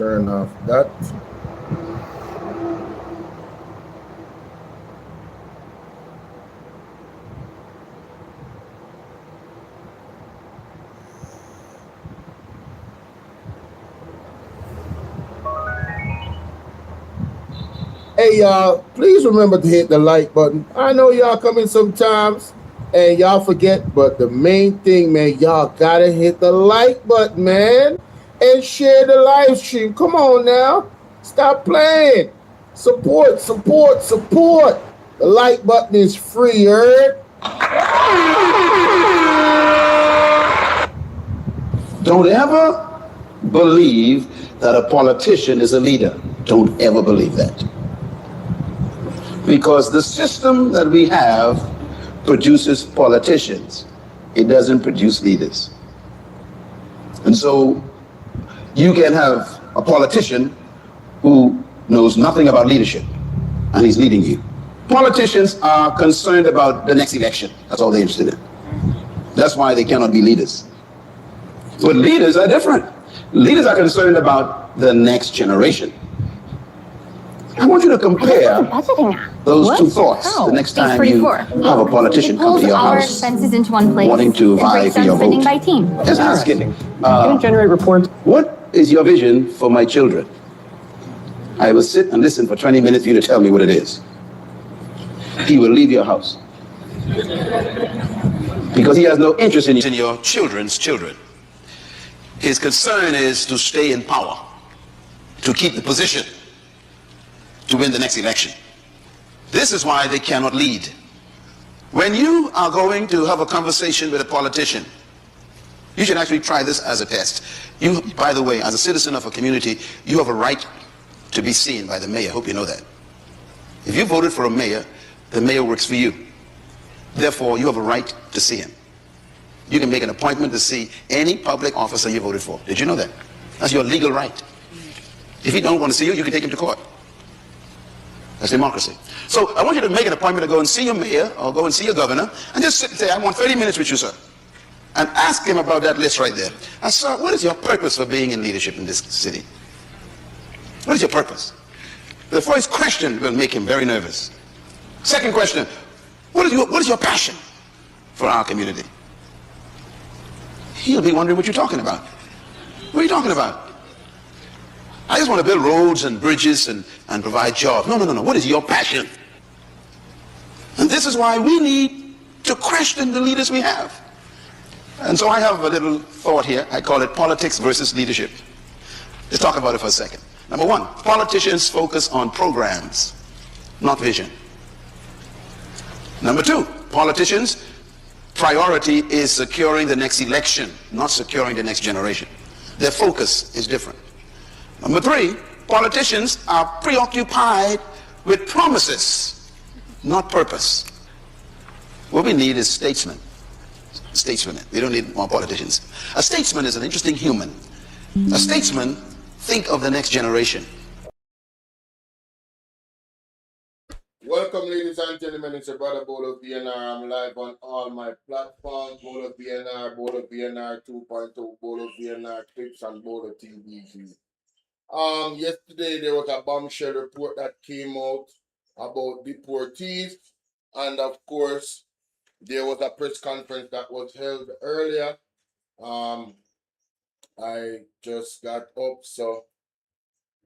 turn off that. Hey y'all, please remember to hit the like button. I know y'all come in sometimes and y'all forget, but the main thing, man, y'all gotta hit the like button, man, and share the live stream. Come on now, stop playing. Support, support, support. The like button is free, heard? Don't ever believe that a politician is a leader. Don't ever believe that. Because the system that we have produces politicians. It doesn't produce leaders. And so you can have a politician who knows nothing about leadership, and he's leading you. Politicians are concerned about the next election. That's all they're interested in. That's why they cannot be leaders. But leaders are different. Leaders are concerned about the next generation. I want you to compare those two thoughts the next time you have a politician come to your house expenses into one place wanting to vie for your vote. by team. Just ask him, generate reports. What is your vision for my children? I will sit and listen for 20 minutes for you to tell me what it is. He will leave your house. Because he has no interest in your children's children. His concern is to stay in power, to keep the position, to win the next election. This is why they cannot lead. When you are going to have a conversation with a politician, you should actually try this as a test. You, by the way, as a citizen of a community, you have a right to be seen by the mayor. I hope you know that. If you voted for a mayor, the mayor works for you. Therefore, you have a right to see him. You can make an appointment to see any public officer you voted for. Did you know that? That's your legal right. If he don't want to see you, you can take him to court. That's democracy. So I want you to make an appointment to go and see your mayor or go and see your governor and just sit and say, I want 30 minutes with you, sir. And ask him about that list right there. And sir, what is your purpose for being in leadership in this city? What is your purpose? The first question will make him very nervous. Second question, what is your passion for our community? He'll be wondering what you're talking about. What are you talking about? I just want to build roads and bridges and provide jobs. No. What is your passion? And this is why we need to question the leaders we have. And so I have a little thought here. I call it politics versus leadership. Let's talk about it for a second. Number one, politicians focus on programs, not vision. Number two, politicians' priority is securing the next election, not securing the next generation. Their focus is different. Number three, politicians are preoccupied with promises, not purpose. What we need is statesmen. Statesmen. We don't need more politicians. A statesman is an interesting human. A statesman think of the next generation. Welcome, ladies and gentlemen. It's your brother Bolo BNR. I'm live on all my platforms. Bolo BNR, Bolo BNR 2.0, Bolo BNR Clips, and Bolo TV. Yesterday there was a bombshell report that came out about deportees, and of course there was a press conference that was held earlier. I just got up, so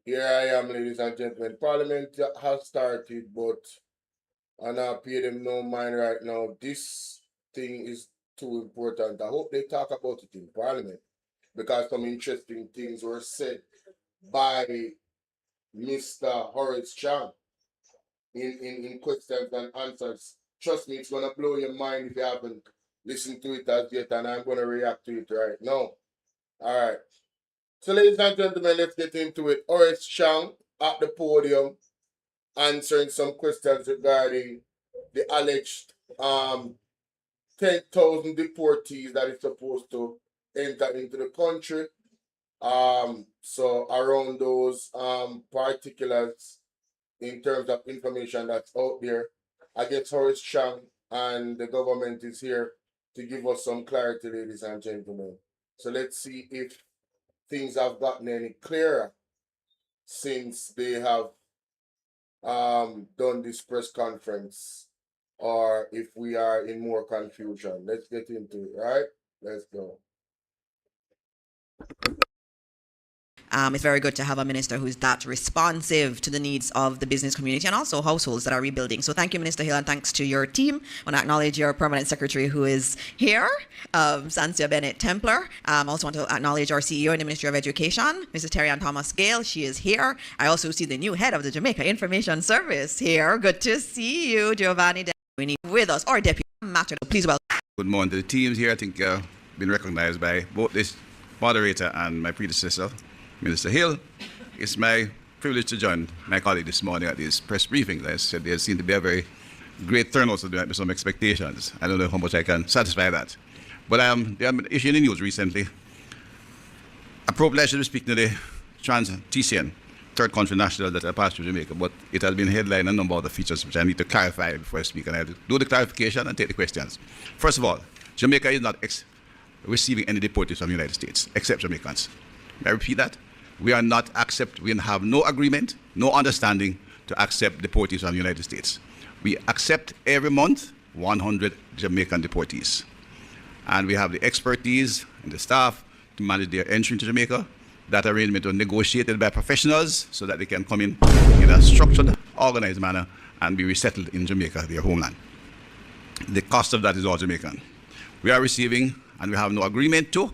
here I am, ladies and gentlemen. Parliament has started, but I'm not pay them no mind right now. This thing is too important. I hope they talk about it in Parliament, because some interesting things were said by Mr. Horace Chang in questions and answers. Trust me, it's going to blow your mind if you haven't listened to it as yet, and I'm going to react to it right now. All right. So, ladies and gentlemen, let's get into it. Horace Chang at the podium answering some questions regarding the alleged 10,000 deportees that is supposed to enter into the country. So around those particulars in terms of information that's out there, I guess Horace Chang and the government is here to give us some clarity, ladies and gentlemen. So let's see if things have gotten any clearer since they have done this press conference, or if we are in more confusion. Let's get into it, right? Let's go. It's very good to have a minister who's that responsive to the needs of the business community and also households that are rebuilding. So thank you, Minister Hill, and thanks to your team. I want to acknowledge your permanent secretary who is here, Sansia Bennett Templar. I also want to acknowledge our CEO in the Ministry of Education, Mrs. Terry Ann Thomas Gale. She is here. I also see the new head of the Jamaica Information Service here. Good to see you, Giovanni Winnie, with us, or Deputy Matter. Please welcome. Good morning to the teams here. I think been recognized by both this moderator and my predecessor, Minister Hill. It's my privilege to join my colleague this morning at these press briefings. I said there seemed to be a very great turnout, so there might be some expectations. I don't know how much I can satisfy that. But there have been issues in the news recently. Appropriately, I should be speaking to the TCN, third country national that I passed through Jamaica, but it has been headlined a number of the features which I need to clarify before I speak, and I have to do the clarification and take the questions. First of all, Jamaica is not receiving any deportees from the United States, except Jamaicans. May I repeat that? We are not we have no agreement, no understanding to accept deportees from the United States. We accept every month 100 Jamaican deportees. And we have the expertise and the staff to manage their entry into Jamaica. That arrangement was negotiated by professionals so that they can come in a structured, organized manner and be resettled in Jamaica, their homeland. The cost of that is all Jamaican. We are receiving, and we have no agreement to,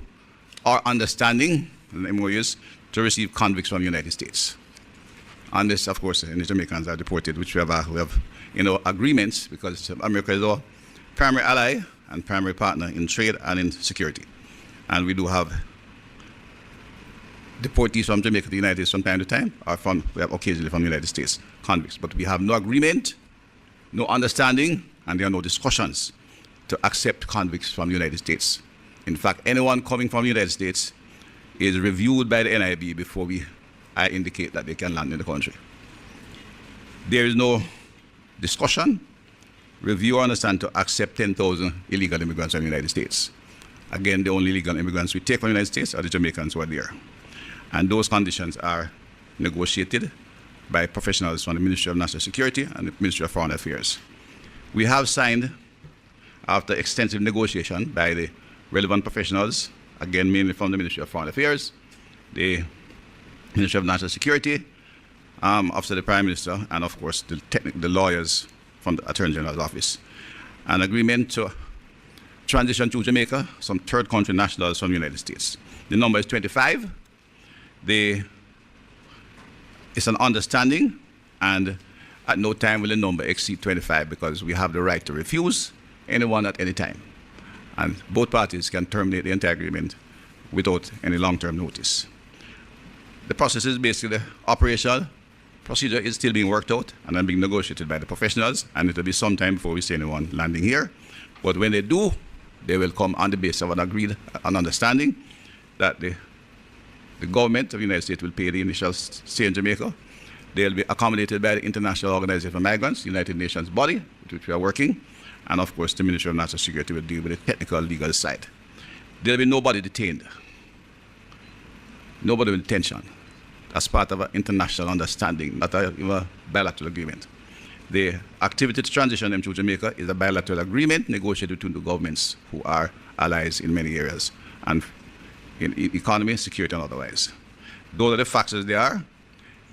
or understanding, the MOUs, to receive convicts from the United States. And this, of course, the Jamaicans are deported, which we have agreements, because America is our primary ally and primary partner in trade and in security. And we do have deportees from Jamaica to the United States from time to time, or we have occasionally from the United States convicts. But we have no agreement, no understanding, and there are no discussions to accept convicts from the United States. In fact, anyone coming from the United States is reviewed by the NIB before I indicate that they can land in the country. There is no discussion, review, or understand to accept 10,000 illegal immigrants from the United States. Again, the only illegal immigrants we take from the United States are the Jamaicans who are there. And those conditions are negotiated by professionals from the Ministry of National Security and the Ministry of Foreign Affairs. We have signed, after extensive negotiation by the relevant professionals, again, mainly from the Ministry of Foreign Affairs, the Ministry of National Security, Office of the Prime Minister, and of course the lawyers from the Attorney General's office, an agreement to transition to Jamaica some third country nationals from the United States. The number is 25. It's an understanding, and at no time will the number exceed 25, because we have the right to refuse anyone at any time. And both parties can terminate the entire agreement without any long-term notice. The process is basically the operational procedure is still being worked out and then being negotiated by the professionals, and it will be some time before we see anyone landing here. But when they do, they will come on the basis of an understanding that the government of the United States will pay the initial stay in Jamaica. They'll be accommodated by the International Organization for Migrants, United Nations body, with which we are working. And of course, the Ministry of National Security will deal with the technical legal side. There'll be nobody detained. Nobody with detention. That's part of an international understanding, not a bilateral agreement. The activity to transition them to Jamaica is a bilateral agreement negotiated between the governments who are allies in many areas, and in economy, security, and otherwise. Those are the facts as they are.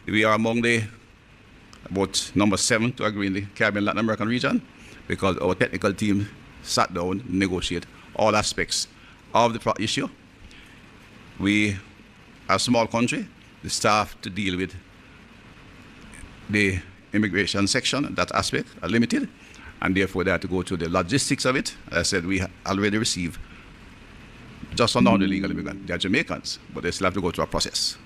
We are among about number 7 to agree in the Caribbean Latin American region, because our technical team sat down, negotiate all aspects of the issue. We are a small country. The staff to deal with the immigration section, that aspect, are limited, and therefore they have to go through the logistics of it. As I said, we already received just under illegal immigrants. They are Jamaicans, but they still have to go through a process.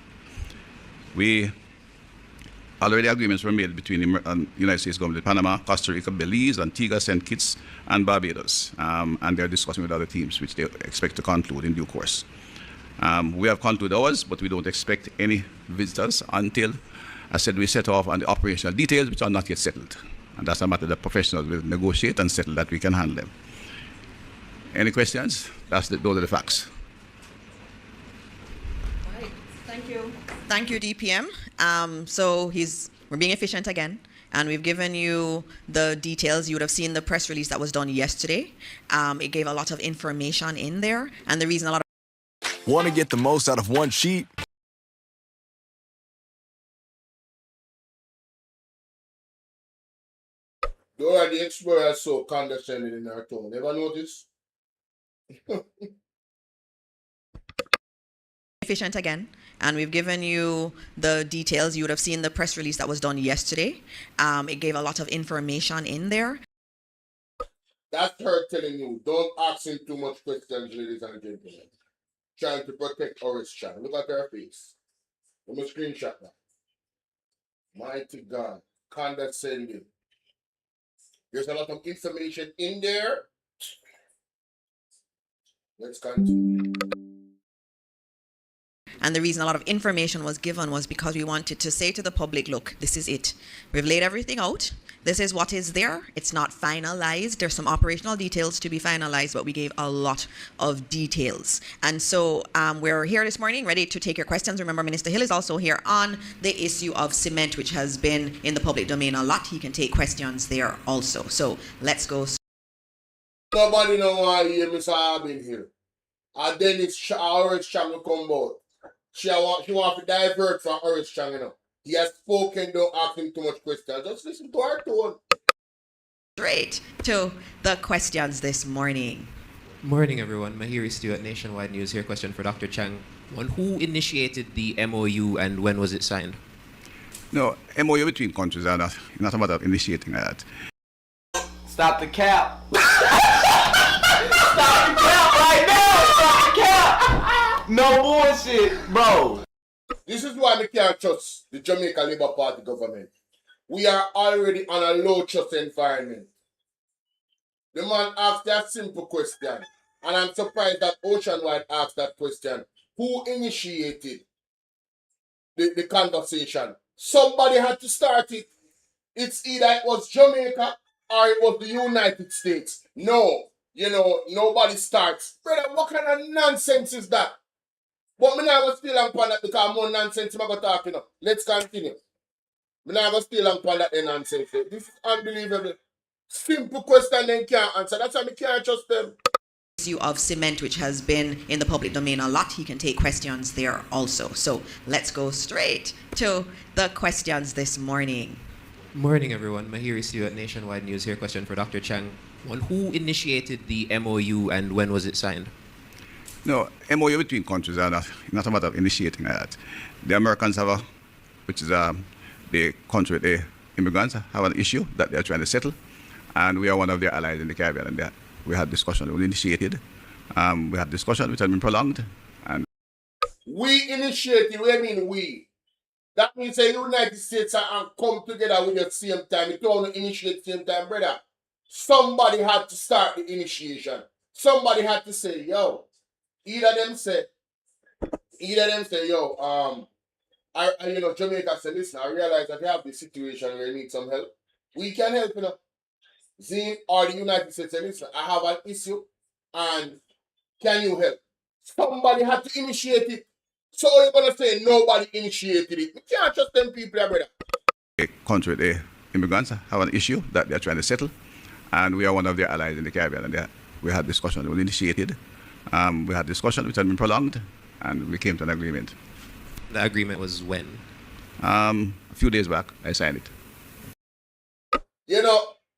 Already agreements were made between the United States government, Panama, Costa Rica, Belize, Antigua, St. Kitts, and Barbados. And they're discussing with other teams, which they expect to conclude in due course. We have concluded ours, but we don't expect any visitors until, I said, we set off on the operational details, which are not yet settled. And that's a matter that professionals will negotiate and settle, that we can handle them. Any questions? Those are the facts. All right. Thank you. Thank you, DPM. So we're being efficient again, and we've given you the details. You would have seen the press release that was done yesterday. It gave a lot of information in there, and the reason a lot of Want to get the most out of one sheet? Dora the Explorer is so condescending in her tone. Never notice? efficient again, and we've given you the details. You would have seen the press release that was done yesterday. It gave a lot of information in there. That's her telling you, don't ask him too much questions, ladies and gentlemen. Trying to protect Oris Chan. Look at her face. Let me screenshot that. Mighty God, condescending. There's a lot of information in there. Let's continue. And the reason a lot of information was given was because we wanted to say to the public, look, this is it. We've laid everything out. This is what is there. It's not finalized. There's some operational details to be finalized, but we gave a lot of details. And so we're here this morning ready to take your questions. Remember, Minister Hill is also here on the issue of cement, which has been in the public domain a lot. He can take questions there also. So let's go. Nobody know why hear Mr. Harbin here. And then it's Oris Chan will come out. She want to divert from Oris Chan, you know. He has spoken, don't ask him too much questions. Just listen to her tone. Straight to the questions this morning. Morning, everyone. Mahiri Stewart, Nationwide News here. Question for Dr. Chang. On who initiated the MOU and when was it signed? No, MOU between countries are not about initiating that. Stop the cap. Stop the cap right now. Stop the cap. No bullshit, bro. This is why we can't trust the Jamaica Labour Party government. We are already on a low trust environment. The man asked that simple question, and I'm surprised that Oceanwide asked that question. Who initiated the conversation? Somebody had to start it. It's either it was Jamaica or it was the United States. No, nobody starts. Brother, what kind of nonsense is that? But me not going to steal and pan that because more nonsense I'm going to talk, Let's continue. Me not going to steal and pan that nonsense. This is unbelievable. Simple question they can't answer. That's why me can't trust them. Issue of cement, which has been in the public domain a lot. He can take questions there also. So let's go straight to the questions this morning. Morning, everyone. Mahiri Stewart, Nationwide News here. Question for Dr. Chang. On who initiated the MOU and when was it signed? No, MOU between countries are not about initiating that. The Americans have which is the country with the immigrants have an issue that they're trying to settle, and we are one of their allies in the Caribbean, and we had discussion, we initiated. We had discussion which has been prolonged. And we initiated, what do you mean we? That means the United States are come together with the same time. It don't initiate the same time, brother. Somebody had to start the initiation. Somebody had to say, yo. Either them say, yo, Jamaica said, listen, I realize that you have this situation where you need some help. We can help, Zine or the United States say, listen, I have an issue and can you help? Somebody had to initiate it. So you're going to say nobody initiated it. We can't trust them people, brother. The country with the immigrants have an issue that they're trying to settle, and we are one of their allies in the Caribbean, and we had discussion, we initiated. We had discussion which had been prolonged, and we came to an agreement. The agreement was when? A few days back, I signed it.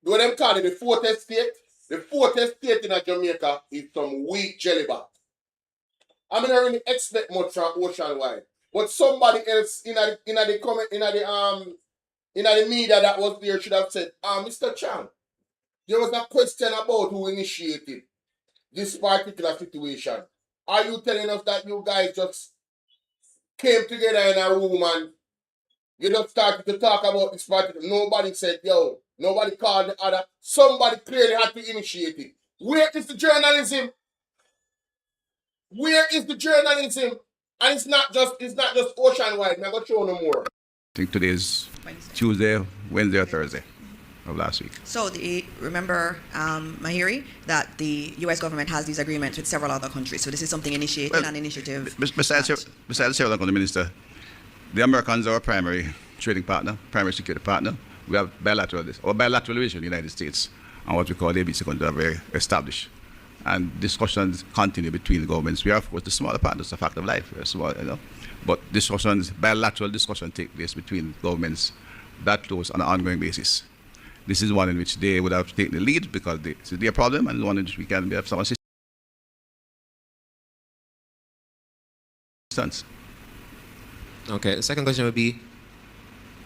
When them call it the fourth estate, the fourth estate in Jamaica is some weak jellyback. I mean, I really expect much from Oceanwide, but somebody else in the media that was there should have said, Mr. Chang, there was a question about who initiated this particular situation. Are you telling us that you guys just came together in a room and you just started to talk about this particular? Nobody said, yo, nobody called the other. Somebody clearly had to initiate it. Where is the journalism? Where is the journalism? And it's not just Oceanwide. I'm not going to show no more. I think today is Tuesday, Wednesday, or Thursday of last week. So remember, Mahiri, that the U.S. government has these agreements with several other countries. So this is something initiated, an initiative. Besides several the minister, The Americans are our primary trading partner, primary security partner. We have bilateral relations with the United States and what we call the ABC countries are very established. And discussions continue between the governments. We are, of course, the smaller partners, a fact of life. We're small, you know. But bilateral discussions take place between governments that close on an ongoing basis. This is one in which they would have taken the lead because it's their problem, and one in which we can have some assistance. Okay, the second question would be,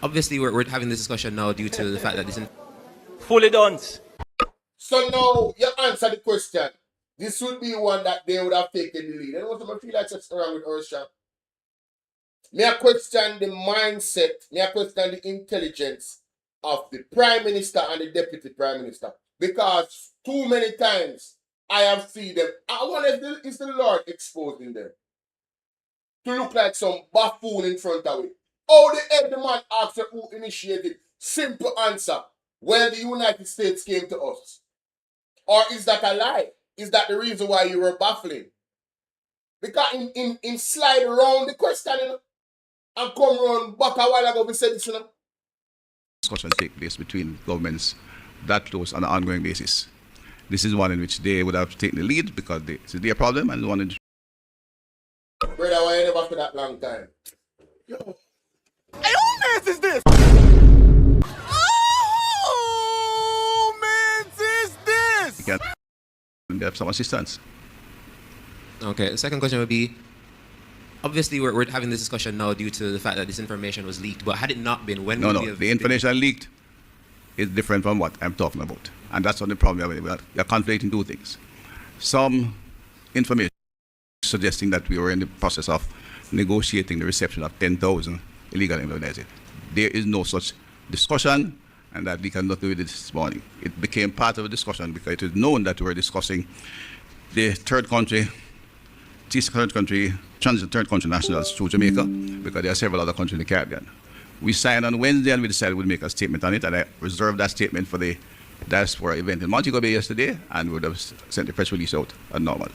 obviously we're having this discussion now due to the fact that this... Fully done. So now you answer the question. This would be one that they would have taken the lead. And what I feel like that's around with Ursha. May I question the mindset, may I question the intelligence of the Prime Minister and the Deputy Prime Minister. Because too many times I have seen them. I wonder if it's the Lord exposing them to look like some buffoon in front of it. Oh, the man asked who initiated. Simple answer. Well, the United States came to us. Or is that a lie? Is that the reason why you were baffling? Because in slide around the question, you know, and come around back a while ago, we said this, you know. Discussions take place between governments that close on an ongoing basis. This is one in which they would have taken the lead because it's their problem, and one in which... Brother, why you never for that long time? Yo. Hey, who mans is this? Who mans is this? We can have some assistance. Okay, the second question would be, obviously we're having this discussion now due to the fact that this information was leaked, but had it not been, when would we have... The information leaked is different from what I'm talking about. And that's not the problem. You're conflating two things. Some information suggesting that we were in the process of negotiating the reception of 10,000 illegal immigrants. There is no such discussion, and that we cannot do it this morning. It became part of a discussion because it is known that we were discussing the third country transit third country nationals through Jamaica, because there are several other countries in the Caribbean. We signed on Wednesday and we decided we'd make a statement on it, and I reserved that statement for the diaspora event in Montego Bay yesterday, and would have sent the press release out as normal.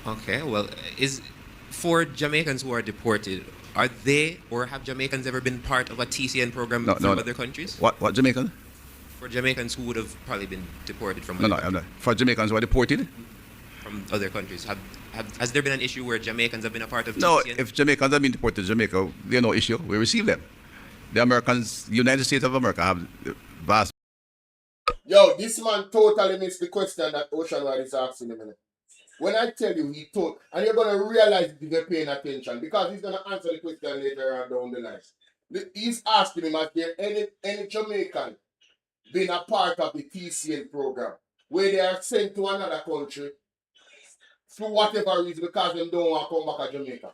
Okay, well, for Jamaicans who are deported, are they or have Jamaicans ever been part of a TCN program from other countries? What Jamaicans? For Jamaicans who would have probably been deported from For Jamaicans who are deported? From other countries. Has there been an issue where Jamaicans have been a part of TCN? No, if Jamaicans have been deported to Jamaica, there's no issue. We receive them. The Americans, United States of America, have vast... Yo, this man totally missed the question that Ocean Wide is asking a minute. When I tell you he told, and you're going to realize if you're paying attention, because he's going to answer the question later on down the line. He's asking him, has there any Jamaican been a part of the TCN program where they are sent to another country for whatever reason because they don't want to come back to Jamaica?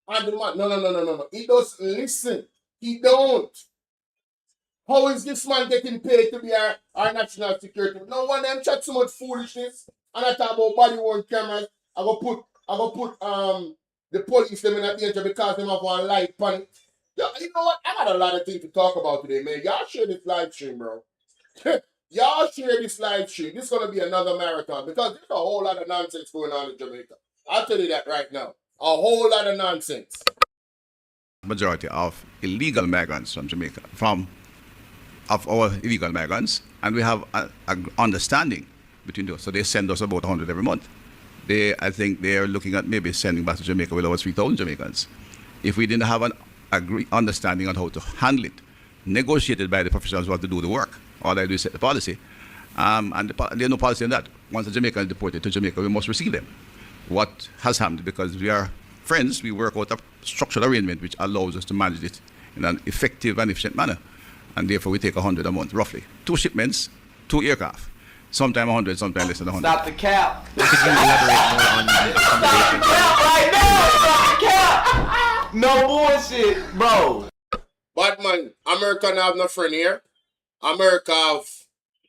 And the man, no. He doesn't listen. He don't. How is this man getting paid to be our national security? No one them chat so much foolishness. And I talk about body worn cameras. I go put the police them in a danger because them have one light on it. Yo, you know what? I got a lot of things to talk about today, man. Y'all share this live stream, bro. Y'all share this live stream. This is gonna be another marathon because there's a whole lot of nonsense going on in Jamaica. I'll tell you that right now. A whole lot of nonsense. Majority of illegal migrants from Jamaica, of our illegal migrants, and we have an understanding between those. So they send us about 100 every month. I think they are looking at maybe sending back to Jamaica with over 3,000 Jamaicans. If we didn't have an understanding on how to handle it, negotiated by the professionals who have to do the work, all they do is set the policy, and there's no policy on that. Once a Jamaican is deported to Jamaica, we must receive them. What has happened, because we are friends, we work out a structural arrangement which allows us to manage it in an effective and efficient manner, and therefore we take 100 a month, roughly. 2 shipments, 2 aircraft. Sometimes 100, sometimes less than 100. Stop the cap. Could you elaborate more on the accommodation? Right now, stop the cap. No bullshit, bro. But man, America have no friend here. America have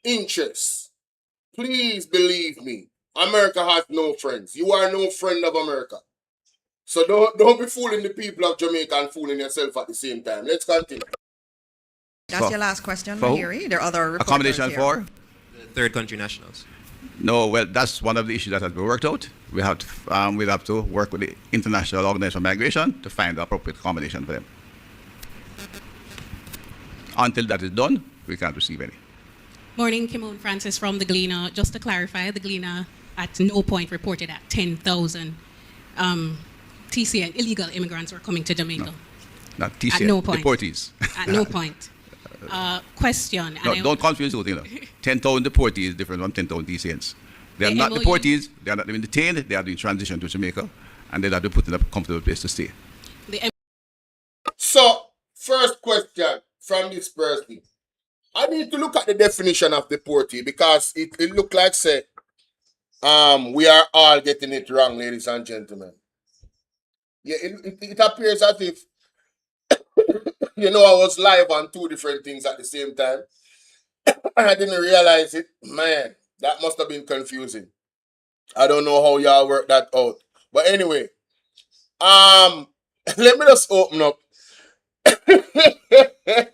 interests. Please believe me. America has no friends. You are no friend of America. So don't be fooling the people of Jamaica and fooling yourself at the same time. Let's continue. That's your last question, Mahiri. There are other reporters accommodation here. for? Third country nationals. No, well, that's one of the issues that has been worked out. We'll have to work with the International Organization for Migration to find the appropriate accommodation for them. Until that is done, we can't receive any. Morning, Kimon Francis from the Gleaner. Just to clarify, the Gleaner at no point reported that 10,000 TCN illegal immigrants were coming to Jamaica. No, not TCN, At no point. deportees. At no point. Question. No, don't confuse those, 10,000 deportees is different from 10,000 TCNs. They are The not MOU deportees, they are not even detained, they are being transitioned to Jamaica, and they have to put in a comfortable place to stay. So, first question from this person. I need to look at the definition of deportee because it look like say we are all getting it wrong, ladies and gentlemen. Yeah, it appears as if I was live on two different things at the same time. And I didn't realize it. Man, that must have been confusing. I don't know how y'all work that out. But anyway, let me just open up.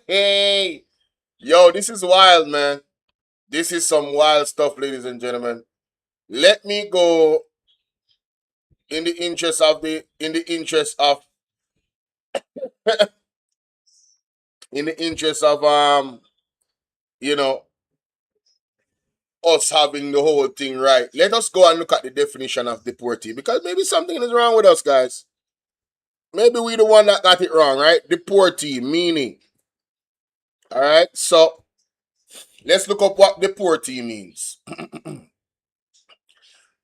Hey, yo, this is wild, man. This is some wild stuff, ladies and gentlemen. Let me go in the interest of us having the whole thing right. Let us go and look at the definition of deportee because maybe something is wrong with us, guys. Maybe we the one that got it wrong, right? Deportee, meaning. All right, so let's look up what deportee means.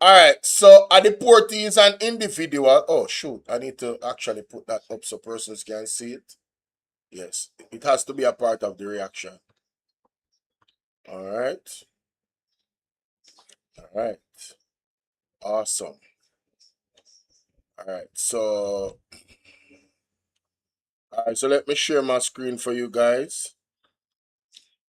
All right, so a deportee is an individual. Oh, shoot, I need to actually put that up so persons can see it. Yes, it has to be a part of the reaction. All right. All right. Awesome. All right, so let me share my screen for you guys.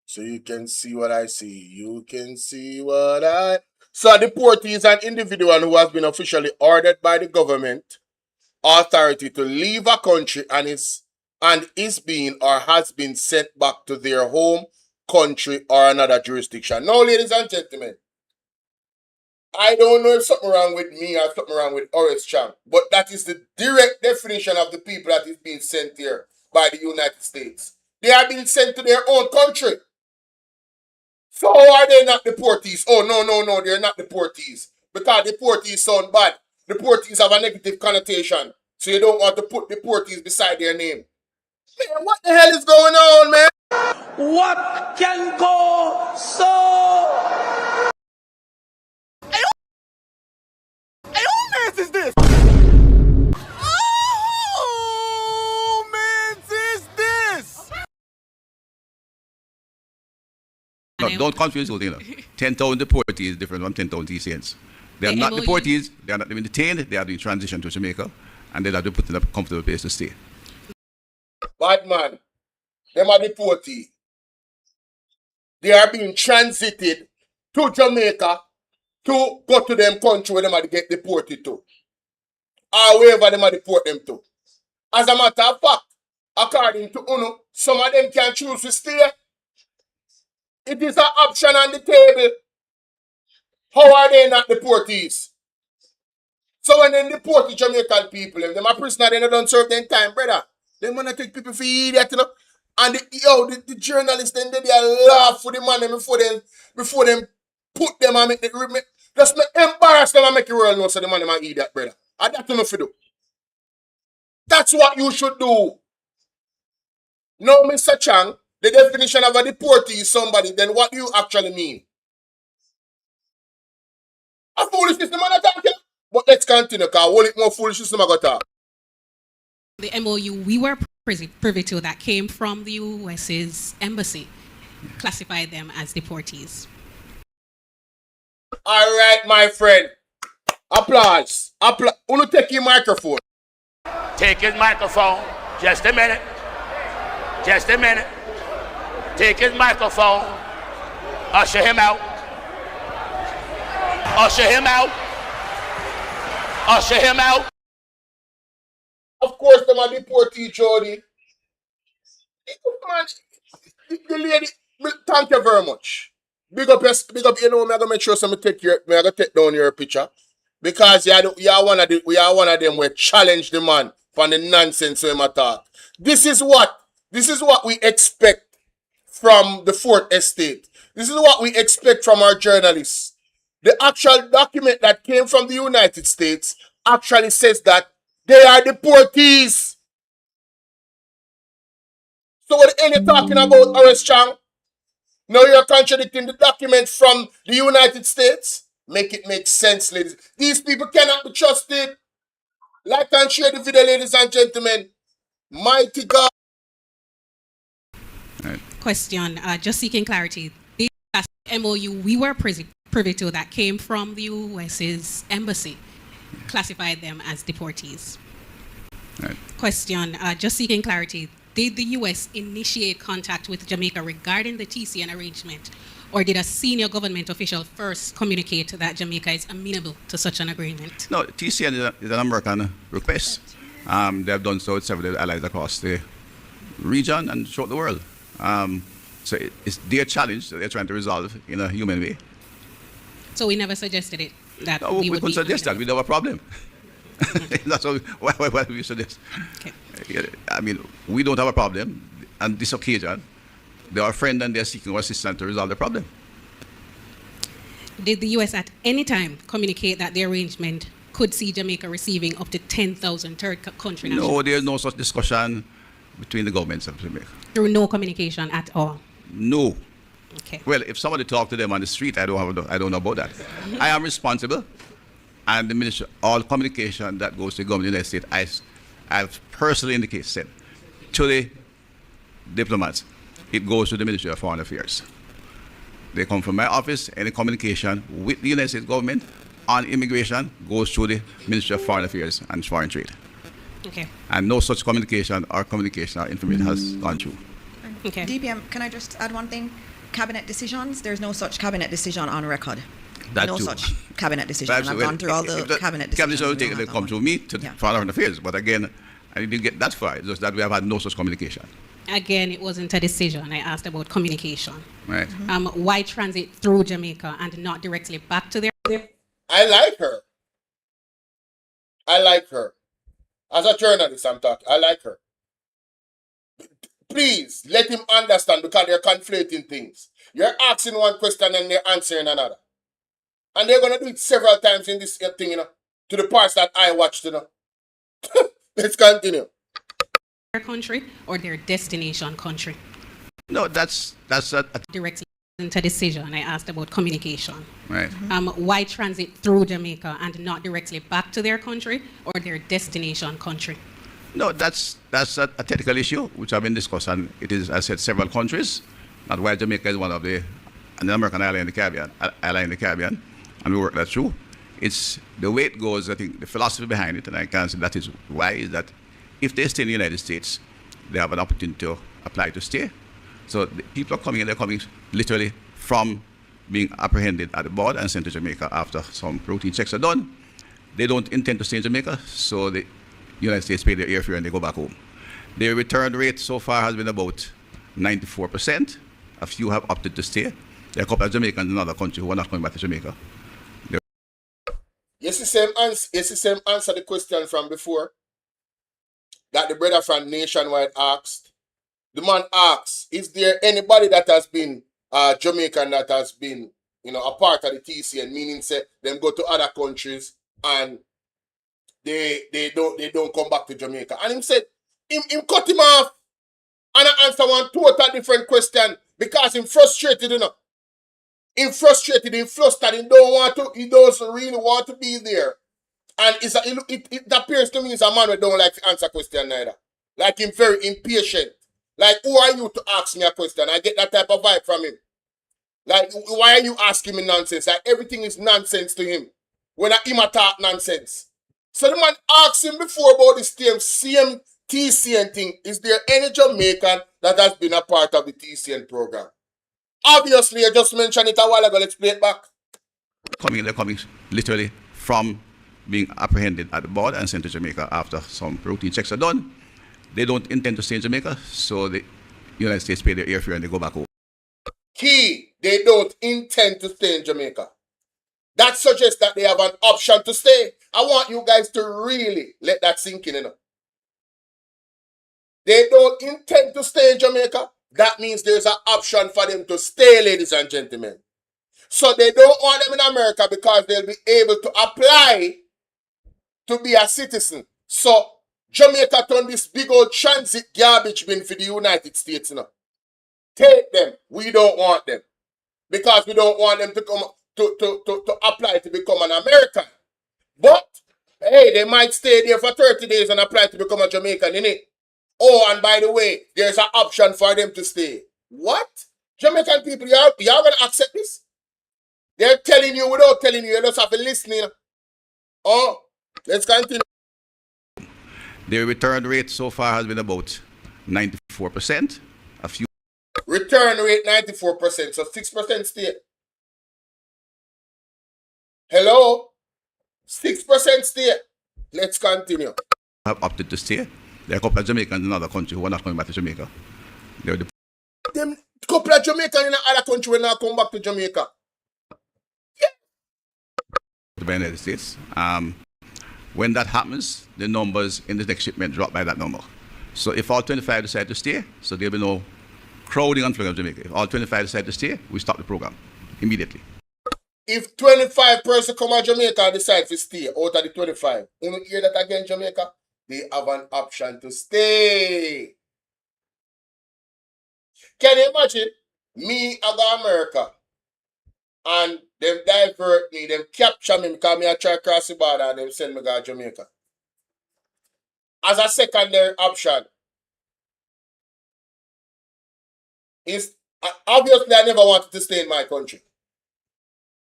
So you can see what I see. You can see what I... So a deportee is an individual who has been officially ordered by the government authority to leave a country and is being or has been sent back to their home country or another jurisdiction. Now, ladies and gentlemen, I don't know if something wrong with me or something wrong with Oris Champ, but that is the direct definition of the people that is being sent here by the United States. They are being sent to their own country. So how are they not deportees? Oh, no, they're not deportees. Because deportees sound bad. Deportees have a negative connotation. So you don't want to put deportees beside their name. Man, what the hell is going on, man? What can go so? Who mans is this? Who mans is this? No, don't confuse those, 10,000 deportees is different from 10,000 TCNs. They are not MOU deportees, they are not even detained, they are being transitioned to Jamaica, and they have to put in a comfortable place to stay. Bad man, them are deportee. They are being transited to Jamaica to go to them country where they might get deported to. Or wherever they might deport them to. As a matter of fact, according to UNO, some of them can choose to stay. It is an option on the table. How are they not deportees? So when they deport the Jamaican people, if them are prisoner, they don't serve them time, brother. They want to take people for idiot, And the journalists then they laugh for the man before them put them and make the just embarrass them and make the world know so the man them are idiot, brother. And that's enough to do. That's what you should do. No, Mr. Chang, the definition of a deportee is somebody, then what do you actually mean? A foolishness the man attack you. But let's continue, because all it more foolishness the man got talk. The MOU we were privy to that came from the US's embassy classified them as deportees. All right, my friend. Applause. Uno take your microphone. Take his microphone. Just a minute. Just a minute. Take his microphone. Usher him out. Usher him out. Usher him out. Of course, them are deportee, Jody. Man, the lady, thank you very much. Big up, you know, I'm gonna make sure somebody me I gonna take down your picture. Because you are one of them who challenge the man for the nonsense we talk. This is what we expect from the Fourth Estate. This is what we expect from our journalists. The actual document that came from the United States actually says that they are deportees. So what the hell you talking about, Horace Chang? Now you're contradicting the document from the United States? Make it make sense, ladies. These people cannot be trusted. Like and share the video, ladies and gentlemen. Mighty God. Question, just seeking clarity. The MOU we were privy to that came from the US's embassy classified them as deportees. Right. Question, just seeking clarity. Did the US initiate contact with Jamaica regarding the TCN arrangement, or did a senior government official first communicate that Jamaica is amenable to such an agreement? No, TCN is an American request. They have done so with several allies across the region and throughout the world. So it's their challenge that they're trying to resolve in a human way. So we never suggested it? That No, we couldn't suggest that. We don't have a problem. That's what we suggest. Okay. I mean, we don't have a problem. On this occasion, they are friends and they're seeking our assistance to resolve the problem. Did the US at any time communicate that the arrangement could see Jamaica receiving up to 10,000 third country nationals? No, there's no such discussion between the governments of Jamaica. Through no communication at all? No. Okay. Well, if somebody talked to them on the street, I don't know about that. I am responsible, and the minister, all communication that goes to the government of the United States, I've personally indicated to the diplomats, it goes to the Ministry of Foreign Affairs. They come from my office. Any communication with the United States government on immigration goes through the Ministry of Foreign Affairs and Foreign Trade. Okay. And no such communication or information has gone through. Okay. DPM, can I just add one thing? Cabinet decisions, there's no such cabinet decision on record. That no too. such cabinet decision. Perhaps, and I've well, gone through all the cabinet decisions. Cabinet they come through me to Foreign Affairs, but again, I didn't get that far. It's just that we have had no such communication. Again, it wasn't a decision. I asked about communication. Right. Why transit through Jamaica and not directly back to their... I like her. I like her. As a journalist, I'm talking. I like her. Please, let him understand, because they're conflating things. You're asking one question and they're answering another. And they're going to do it several times in this thing, you know, to the parts that I watched, you know. Let's continue. Their country or their destination country? No, that's a Directly into decision. I asked about communication. right. Why transit through Jamaica and not directly back to their country or their destination country? No, that's a technical issue which have been discussed, and it is, as I said, several countries. Not why Jamaica is one of an American island in the Caribbean, and we work that through. It's the way it goes. I think the philosophy behind it, and I can say that is why, is that if they stay in the United States, they have an opportunity to apply to stay. So the people are coming in, they're coming literally from being apprehended at the border and sent to Jamaica after some routine checks are done. They don't intend to stay in Jamaica, so the United States pay their airfare and they go back home. Their return rate so far has been about 94%. A few have opted to stay. There are a couple of Jamaicans in other countries who are not coming back to Jamaica. Yes, the same answer the question from before that the brother from Nationwide asked. The man asks, is there anybody that has been Jamaican that has been, you know, a part of the TCN, meaning say them go to other countries and they don't come back to Jamaica. And him said, him cut him off and I answer one total different question because him frustrated, you know. Him frustrated, him flustered, he doesn't really want to be there. And it appears to me as a man who don't like to answer question neither. Like him very impatient. Like, who are you to ask me a question? I get that type of vibe from him. Like, why are you asking me nonsense? Like, everything is nonsense to him. When I him talk nonsense. So the man asked him before about this same TCN thing. Is there any Jamaican that has been a part of the TCN program? Obviously, I just mentioned it a while ago. Let's play it back. They're coming literally from being apprehended at the border and sent to Jamaica after some routine checks are done. They don't intend to stay in Jamaica, so the United States pay their airfare and they go back home. Key, they don't intend to stay in Jamaica. That suggests that they have an option to stay. I want you guys to really let that sink in. They don't intend to stay in Jamaica. That means there's an option for them to stay, ladies and gentlemen. So they don't want them in America because they'll be able to apply to be a citizen. So Jamaica turned this big old transit garbage bin for the United States. Take them. We don't want them. Because we don't want them to come to apply to become an American. But, hey, they might stay there for 30 days and apply to become a Jamaican, innit? Oh, and by the way, there's an option for them to stay. What? Jamaican people, y'all going to accept this? They're telling you without telling you. You just have to listen. Oh, let's continue. The return rate so far has been about 94%. A few Return rate 94%, so 6% stay. Hello? 6% stay. Let's continue. have opted to stay. There are a couple of Jamaicans in another country who are not coming back to Jamaica. Them couple of Jamaicans in another country will not come back to Jamaica. To the United States. When that happens, the numbers in the next shipment drop by that number. So if all 25 decide to stay, so there'll be no crowding on Florida Jamaica. If all 25 decide to stay, we stop the program immediately. If 25 persons come to Jamaica and decide to stay out of the 25, you hear that again, Jamaica? They have an option to stay. Can you imagine? Me, I go to America and them divert me, them capture me because me I try cross the border and them send me to Jamaica. As a secondary option, is obviously I never wanted to stay in my country.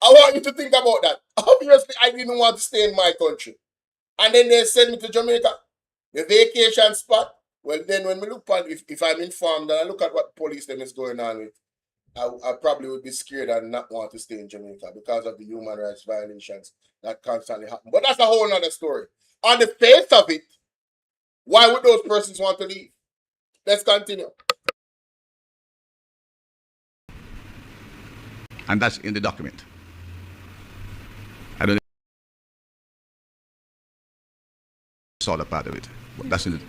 I want you to think about that. Obviously, I didn't want to stay in my country. And then they send me to Jamaica, the vacation spot. Well, then when we look at, if I'm informed and I look at what police them is going on with, I probably would be scared and not want to stay in Jamaica because of the human rights violations that constantly happen. But that's a whole other story. On the face of it, why would those persons want to leave? Let's continue. And that's in the document. I don't know if you saw that part of it. But that's in the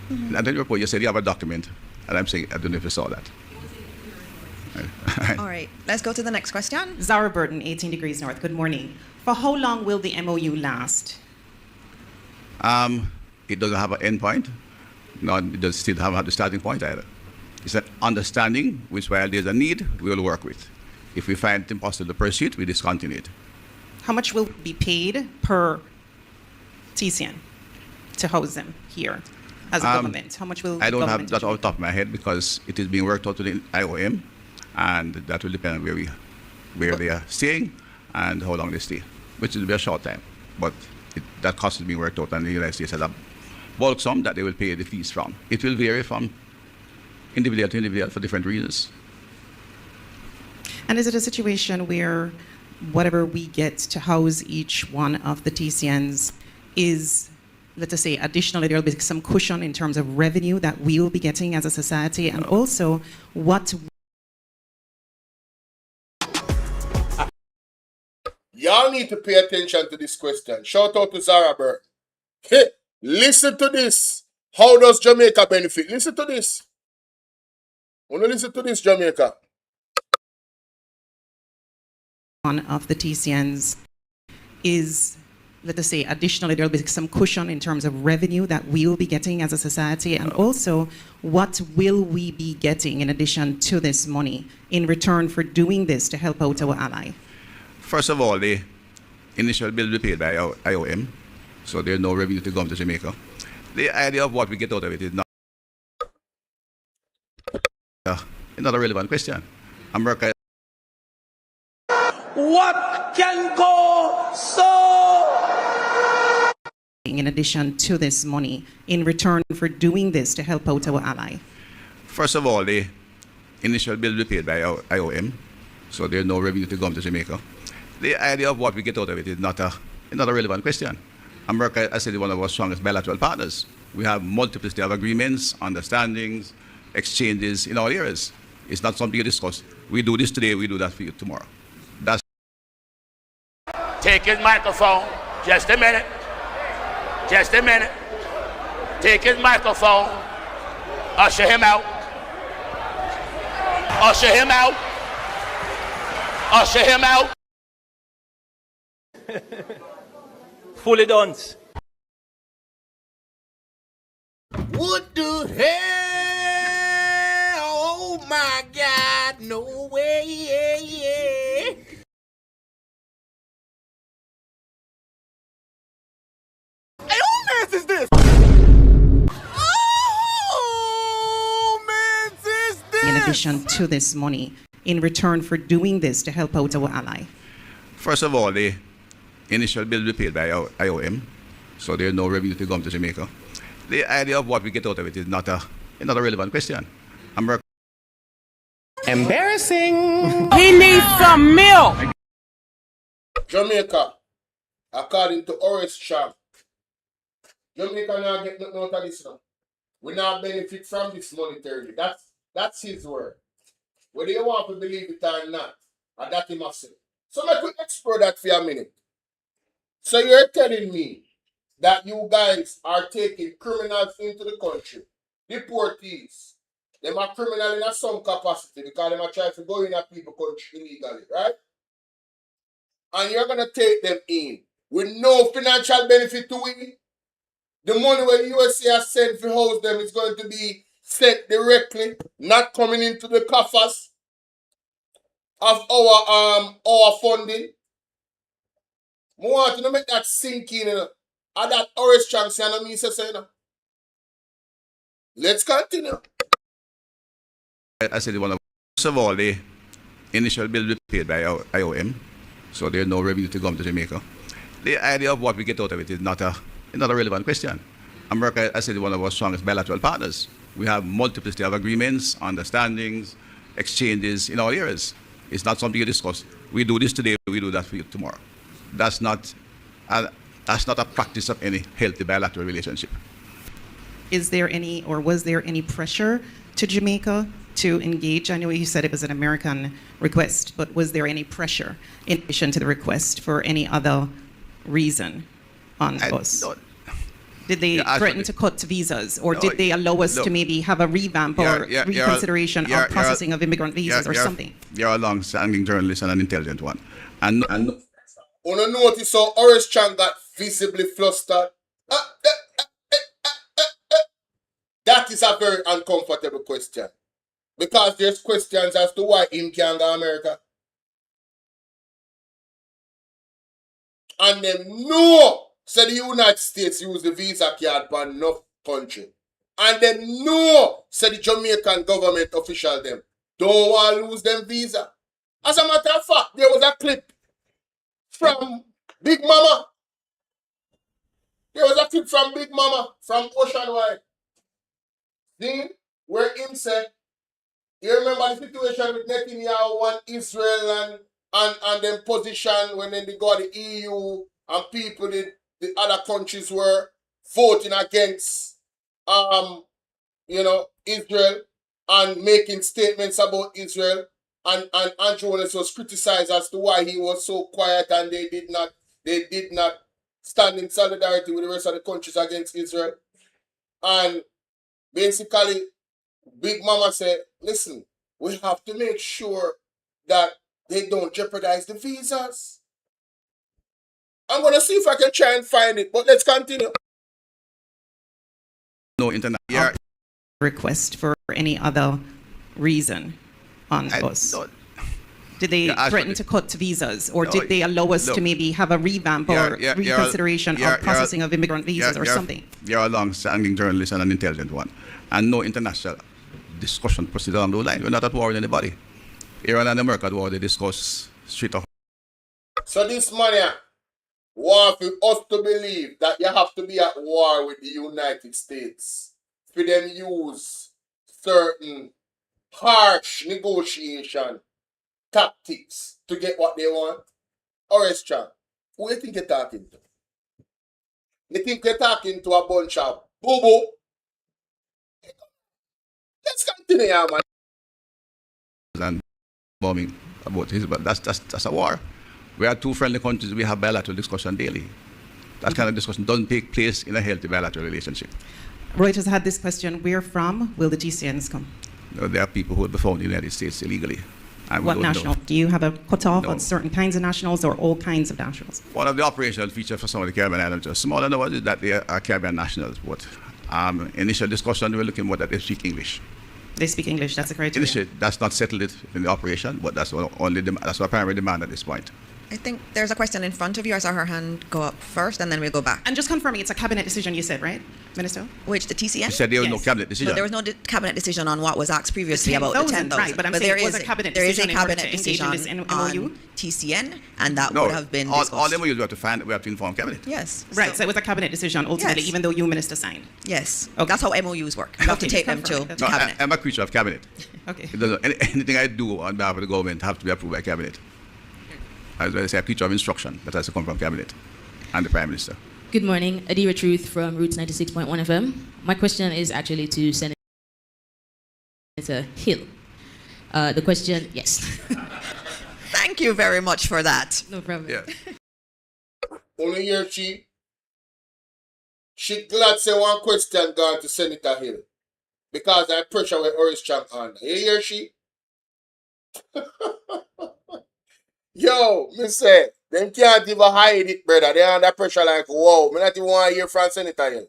And then the report, you said you have a document, and I'm saying, I don't know if you saw that. All right, let's go to the next question. Zara Burton, 18 Degrees North. Good morning. For how long will the MOU last? It doesn't have an end point. No, it does still have the starting point either. It's an understanding which, while there's a need, we will work with. If we find it impossible to pursue it, we discontinue it. How much will be paid per TCN to house them here as a government? How much will I don't have that off the top of my head because it is being worked out with the IOM, and that will depend on where they are staying and how long they stay, which will be a short time. But that cost is being worked out, and the United States has a bulk sum that they will pay the fees from. It will vary from individual to individual for different reasons. And is it a situation where whatever we get to house each one of the TCNs is, let's just say, additionally, there will be some cushion in terms of revenue that we will be getting as a society, and also what... Y'all need to pay attention to this question. Shout out to Zara Burton. Hey, listen to this. How does Jamaica benefit? Listen to this. Want to listen to this, Jamaica? One of the TCNs is, let's just say, additionally, there will be some cushion in terms of revenue that we will be getting as a society, and also what will we be getting in addition to this money in return for doing this to help out our ally? First of all, the initial bill will be paid by IOM, so there's no revenue to come to Jamaica. The idea of what we get out of it is not another relevant question. America. What can go so? In addition to this money in return for doing this to help out our ally? First of all, the initial bill will be paid by IOM, so there's no revenue to come to Jamaica. The idea of what we get out of it is not another relevant question. America, I said, is one of our strongest bilateral partners. We have multiplicity of agreements, understandings, exchanges in all areas. It's not something you discuss We do this today, we do that for you tomorrow. That's Take his microphone. Just a minute. Just a minute. Take his microphone. Usher him out. Usher him out. Usher him out. Fully done. What the hell? Oh my God, no way. Hey, who mess is this? Oh, man, is this? In addition to this money, in return for doing this to help out our ally? first of all, the initial bill will be paid by IOM, so there's no revenue to come to Jamaica. The idea of what we get out of it is not a relevant question. Embarrassing. He needs some milk. Jamaica, according to Horace Champ, Jamaica now get nothing out of this now. We now benefit from this monetarily. That's his word. Whether you want to believe it or not, and that he must say. So let me explore that for a minute. So you're telling me that you guys are taking criminals into the country, deportees. They are criminal in some capacity because they are trying to go in a people country illegally, right? And you're going to take them in with no financial benefit to we. The money where the USA has sent to house them is going to be sent directly, not coming into the coffers of our funding. We want to make that sink in, and that Horace chance, and me say, let's continue. I said first of all, the initial bill will be paid by IOM, so there's no revenue to come to Jamaica. The idea of what we get out of it is not a relevant question. America, I said, is one of our strongest bilateral partners. We have multiplicity of agreements, understandings, exchanges in all areas. It's not something you discuss. We do this today, we do that for you tomorrow. That's not a practice of any healthy bilateral relationship. Is there any, or was there any pressure to Jamaica to engage? I know you said it was an American request, but was there any pressure in addition to the request for any other reason on us? Did they threaten to cut visas, or did they allow us to maybe have a revamp or reconsideration of processing of immigrant visas or something? You're a long-standing journalist and an intelligent one. And on a notice, so Horace Chan got visibly flustered. That is a very uncomfortable question. Because there's questions as to why him can't go to America. And them know, so the United States use the visa card for enough country. And them know, so the Jamaican government official them don't want to lose them visa. As a matter of fact, there was a clip from Big Mama. There was a clip from Big Mama from Oceanwide. Then, where him said, you remember the situation with Netanyahu and Israel and them position when they got the EU and people, the other countries were voting against, Israel and making statements about Israel. And Andrew was criticized as to why he was so quiet and they did not stand in solidarity with the rest of the countries against Israel. And basically, Big Mama said, listen, we have to make sure that they don't jeopardize the visas. I'm going to see if I can try and find it, but let's continue. No internet. Request for any other reason on us? Did they threaten to cut visas, or did they allow us to maybe have a revamp or reconsideration of processing of immigrant visas or something? You're a long-standing journalist and an intelligent one. And no international discussion proceeds along those lines. We're not at war with anybody. Iran and America at war, they discuss straight up. So this man here want for us to believe that you have to be at war with the United States for them use certain harsh negotiation tactics to get what they want. Horace Chan, who do you think you're talking to? You think you're talking to a bunch of boo-boo? Let's continue, man. And bombing about his, but that's a war. We are two friendly countries. We have bilateral discussion daily. That kind of discussion doesn't take place in a healthy bilateral relationship. Reuters had this question: where from will the TCNs come? There are people who will be found in the United States illegally. And we What don't know. national? Do you have a cutoff No. on certain kinds of nationals or all kinds of nationals? One of the operational features for some of the Caribbean islands, just smaller numbers, is that they are Caribbean nationals. But initial discussion, we're looking more that they speak English. They speak English. That's the criteria. Initially, that's not settled it in the operation, but that's that's our primary demand at this point. I think there's a question in front of you. I saw her hand go up first, and then we'll go back. And just confirming, it's a cabinet decision, you said, right, Minister? Which, the TCN? You said there was no Yes. cabinet decision. But there was no cabinet decision on what was asked previously The about the 10,000, 10,000. right, but I'm saying it was a cabinet there is a decision in order cabinet to engage in decision this MOU? on TCN, and that No, would have been discussed. all the MOUs we have to find, we have to inform cabinet. Yes. Right, so it was a cabinet decision ultimately, Yes. even though you, Minister, signed. Yes. Okay. That's how MOUs work. You have to Okay, take them to confirm. the No, cabinet. I'm a creature of cabinet. Okay. It doesn't, anything I do on behalf of the government have to be approved by cabinet. As I say, a creature of instruction that has to come from cabinet and the Prime Minister. Good morning, Adira Truth from Roots 96.1 FM. My question is actually to Senator Hill. The question, yes. Thank you very much for that. No problem. Yeah. Only hear she glad say one question gone to Senator Hill. Because I pressure with Oris Champ on. You hear she? Yo, me say, them can't even hide it, brother. They under pressure like, whoa. Me not even want to hear from Senator Hill.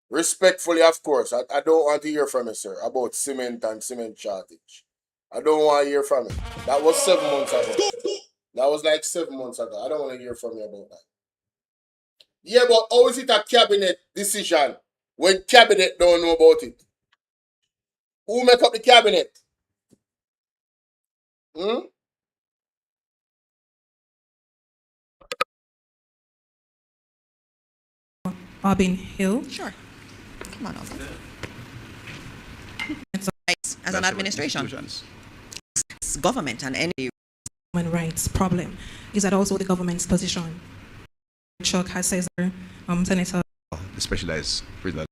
Respectfully, of course. I don't want to hear from you, sir, about cement and cement shortage. I don't want to hear from you. That was 7 months ago. That was like 7 months ago. I don't want to hear from you about that. Yeah, but how is it a cabinet decision when cabinet don't know about it? Who make up the cabinet? Hmm? Robin Hill. Sure. Come on over. As an administration, Institutions. it's government and any Human rights problem. Is that also the government's position? Chuck has said, Senator. The specialized prisoner.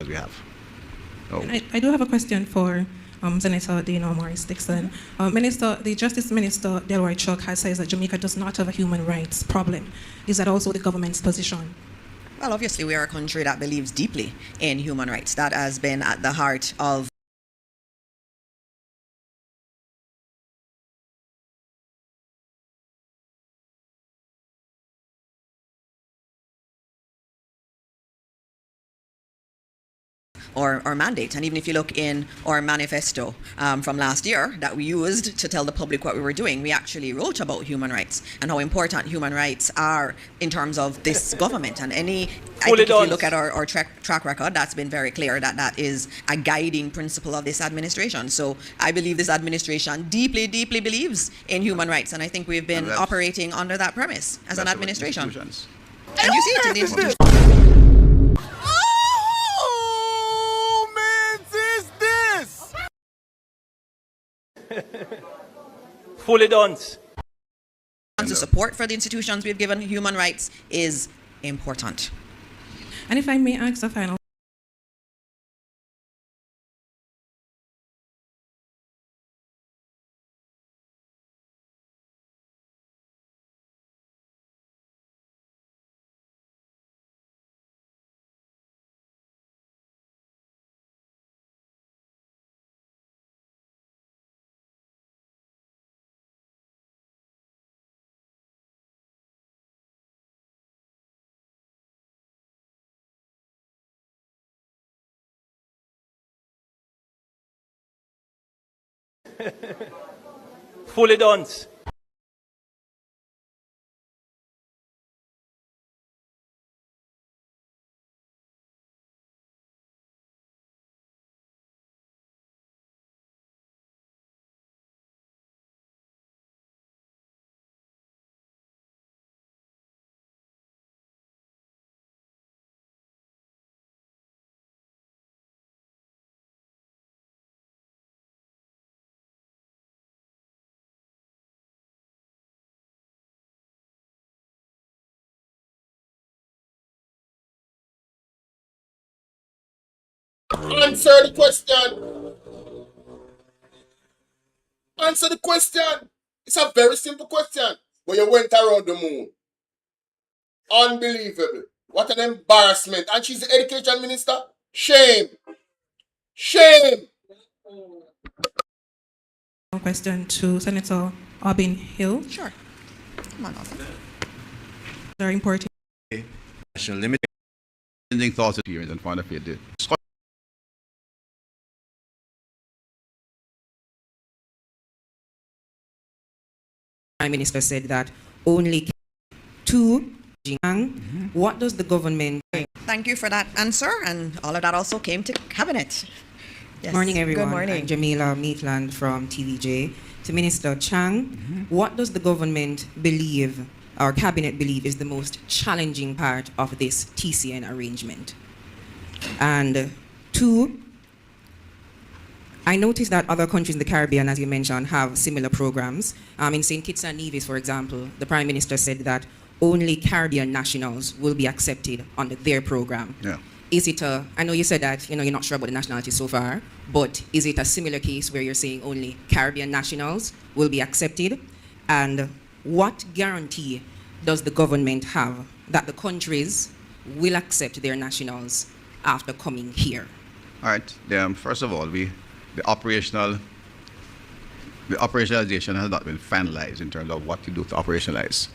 We have. Oh. I do have a question for Senator Dino Morris Dixon. The Justice Minister, Delroy Chuck, has said that Jamaica does not have a human rights problem. Is that also the government's position? Well, obviously, we are a country that believes deeply in human rights. That has been at the heart of our mandate. And even if you look in our manifesto from last year that we used to tell the public what we were doing, we actually wrote about human rights and how important human rights are in terms of this government. And I think if you look at our track record, that's been very clear that that is a guiding principle of this administration. So I believe this administration deeply, deeply believes in human rights. And I think we've been operating under that premise as an administration. And you see it in the institution. Fully done. The support for the institutions we've given human rights is important. And if I may ask a final Fully done. Answer the question. Answer the question. It's a very simple question. But you went around the moon. Unbelievable. What an embarrassment. And she's the education minister? Shame. Shame. Question to Senator Albin Hill. Sure. Come on, Alvin. Very important. National limit. Changing thoughts, experience, and find a faith. Prime Minister said that only two. What does the government? Thank you for that answer, and all of that also came to cabinet. Yes. Morning, everyone. Good morning. I'm Jamila Maitland from TVJ. To Minister Chang, what does the government believe, our cabinet believe, is the most challenging part of this TCN arrangement? And two, I noticed that other countries in the Caribbean, as you mentioned, have similar programs. In St. Kitts and Nevis, for example, the Prime Minister said that only Caribbean nationals will be accepted under their program. Yeah. Is it a, I know you said that you're not sure about the nationality so far, but is it a similar case where you're saying only Caribbean nationals will be accepted? And what guarantee does the government have that the countries will accept their nationals after coming here? All right. First of all, the operationalization has not been finalized in terms of what to do to operationalize.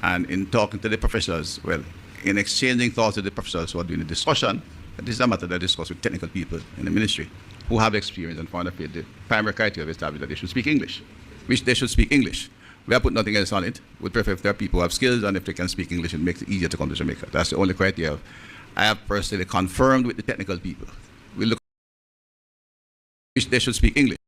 And in talking to the professionals, well, in exchanging thoughts with the professionals who are doing the discussion, this is a matter that I discuss with technical people in the ministry who have experience and found that the primary criteria of established that they should speak English, which they should speak English. We have put nothing else on it. We'd prefer if there are people who have skills and if they can speak English, it makes it easier to come to Jamaica. That's the only criteria. I have personally confirmed with the technical people. We look which they should speak English,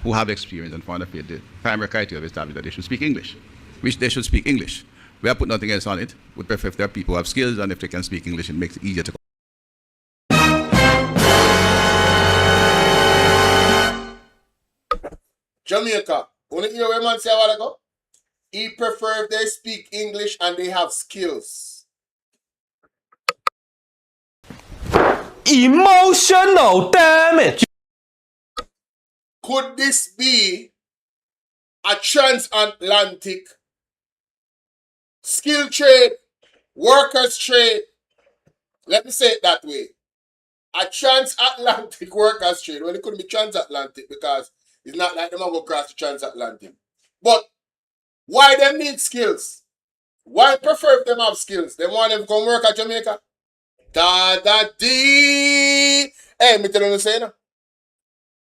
who have experience and found that the primary criteria of established that they should speak English, which they should speak English. We have put nothing else on it. We'd prefer if there are people who have skills and if they can speak English, it makes it easier to come. Jamaica. Want to hear what man say a while ago? He prefer if they speak English and they have skills. Emotional damage. Could this be a transatlantic skill trade, workers trade? Let me say it that way. A transatlantic workers trade. Well, it couldn't be transatlantic because it's not like them go across the transatlantic. But why them need skills? Why prefer if them have skills? They want them to come work at Jamaica? Da-da-dee. Hey, me tell you what I'm saying now.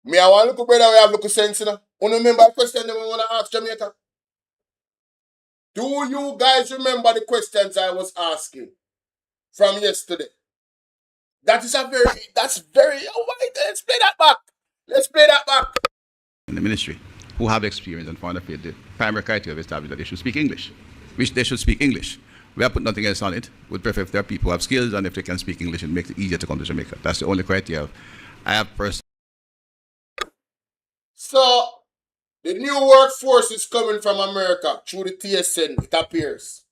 Me, I want to look brother, we have look sense now. You remember the question that we want to ask Jamaica? Do you guys remember the questions I was asking from yesterday? That's very, let's play that back. Let's play that back. In the ministry, who have experience and found that the primary criteria of established that they should speak English, which they should speak English. We have put nothing else on it. We'd prefer if there are people who have skills and if they can speak English, it makes it easier to come to Jamaica. That's the only criteria. I have personally. So, the new workforce is coming from America through the TSN, it appears.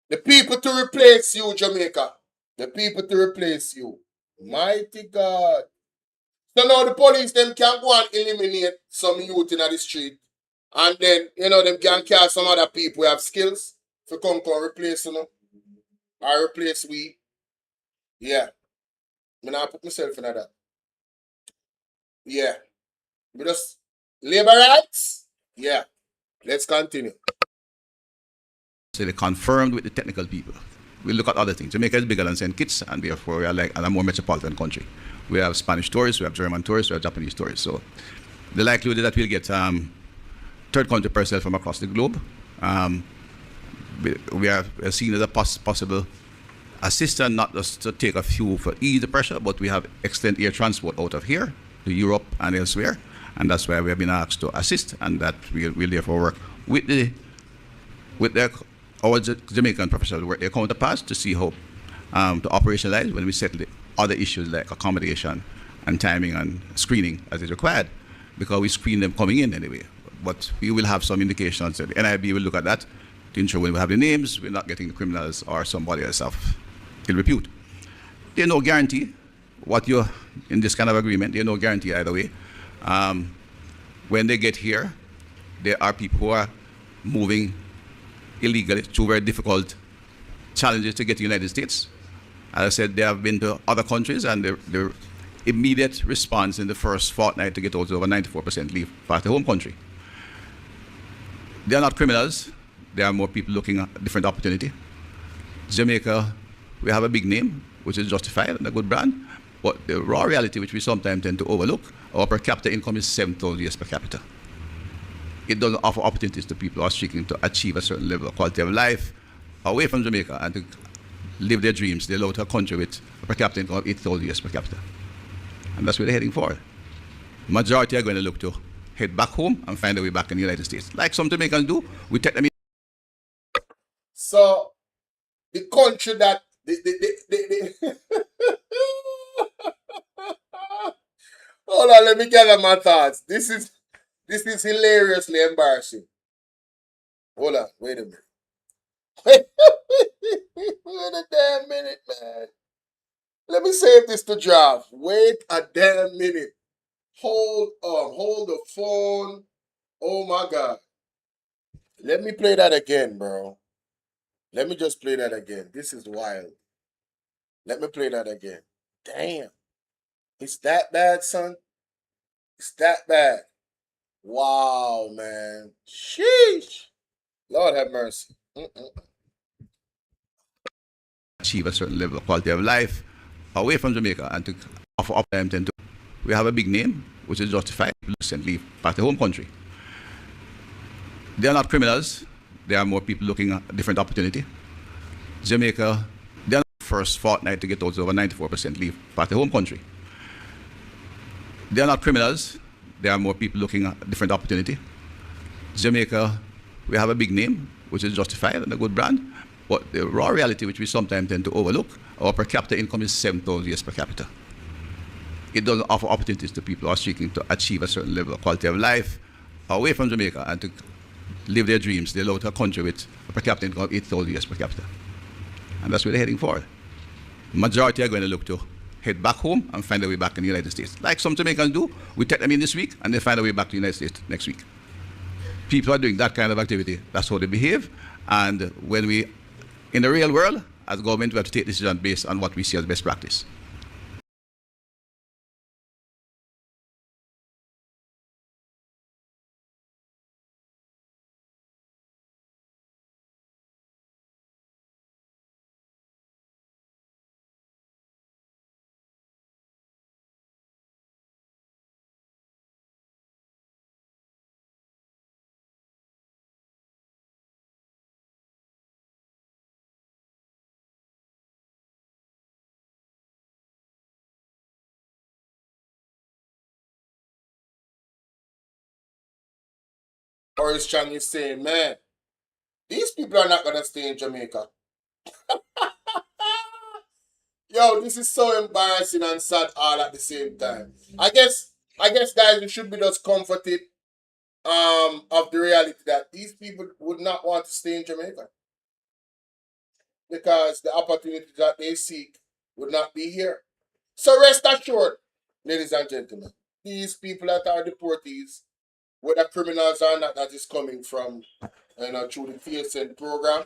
The people to replace you, Jamaica. The people to replace you. Mighty God. So now the police, them can go and eliminate some youth in the street. And then, them can catch some other people who have skills to come replace, or replace we. Yeah. I'm not put myself in that. Yeah. But just labor rights? Yeah. Let's continue. So they confirmed with the technical people. We look at other things. Jamaica is bigger than St. Kitts, and therefore we are like a more metropolitan country. We have Spanish tourists, we have German tourists, we have Japanese tourists. So the likelihood is that we'll get third country personnel from across the globe. We are seen as a possible assistant, not just to take a few for ease the pressure, but we have excellent air transport out of here to Europe and elsewhere. And that's why we have been asked to assist, and that we'll therefore work with our Jamaican professionals, work their counterparts to see how to operationalize when we settle the other issues like accommodation and timing and screening as is required, because we screen them coming in anyway. But we will have some indications that the NIB will look at that to ensure when we have the names, we're not getting the criminals or somebody else of ill repute. There's no guarantee what you're in this kind of agreement. There's no guarantee either way. When they get here, there are people who are moving illegally through very difficult challenges to get to the United States. As I said, they have been to other countries, and their immediate response in the first fortnight to get out is over 94% leave past the home country. They are not criminals. There are more people looking at a different opportunity. Jamaica, we have a big name, which is justified and a good brand, but the raw reality, which we sometimes tend to overlook, our per capita income is $7,000 per capita. It doesn't offer opportunities to people who are seeking to achieve a certain level of quality of life away from Jamaica and to live their dreams. They love to a country with a per capita income of $8,000 per capita. And that's where they're heading for. Majority are going to look to head back home and find their way back in the United States. Like some Jamaicans do, we take them in. So, the country that hold on, let me gather my thoughts. This is hilariously embarrassing. Hold on, wait a minute. Wait a damn minute, man. Let me save this to draft. Wait a damn minute. Hold the phone. Oh my God. Let me play that again, bro. Let me just play that again. This is wild. Let me play that again. Damn. It's that bad, son? It's that bad. Wow, man. Sheesh. Lord have mercy. Achieve a certain level of quality of life away from Jamaica and to offer up time to. We have a big name, which is justified, and leave past the home country. They are not criminals. There are more people looking at a different opportunity. Jamaica, they are not the first fortnight to get out is over 94% leave past the home country. They are not criminals. There are more people looking at a different opportunity. Jamaica, we have a big name, which is justified and a good brand, but the raw reality, which we sometimes tend to overlook, our per capita income is $7,000 per capita. It doesn't offer opportunities to people who are seeking to achieve a certain level of quality of life away from Jamaica and to live their dreams. They love to a country with a per capita income of $8,000 per capita. And that's where they're heading for. Majority are going to look to head back home and find their way back in the United States. Like some Jamaicans do, we take them in this week and they find their way back to the United States next week. People are doing that kind of activity. That's how they behave. And when we, in the real world, as government, we have to take decisions based on what we see as best practice. Orange Chang is saying, man, these people are not gonna stay in Jamaica. Yo, this is so embarrassing and sad all at the same time. I guess, guys, we should be just comforted of the reality that these people would not want to stay in Jamaica because the opportunities that they seek would not be here. So rest assured, ladies and gentlemen, these people that are deportees, whether criminals or not, that is coming from through the TSN program,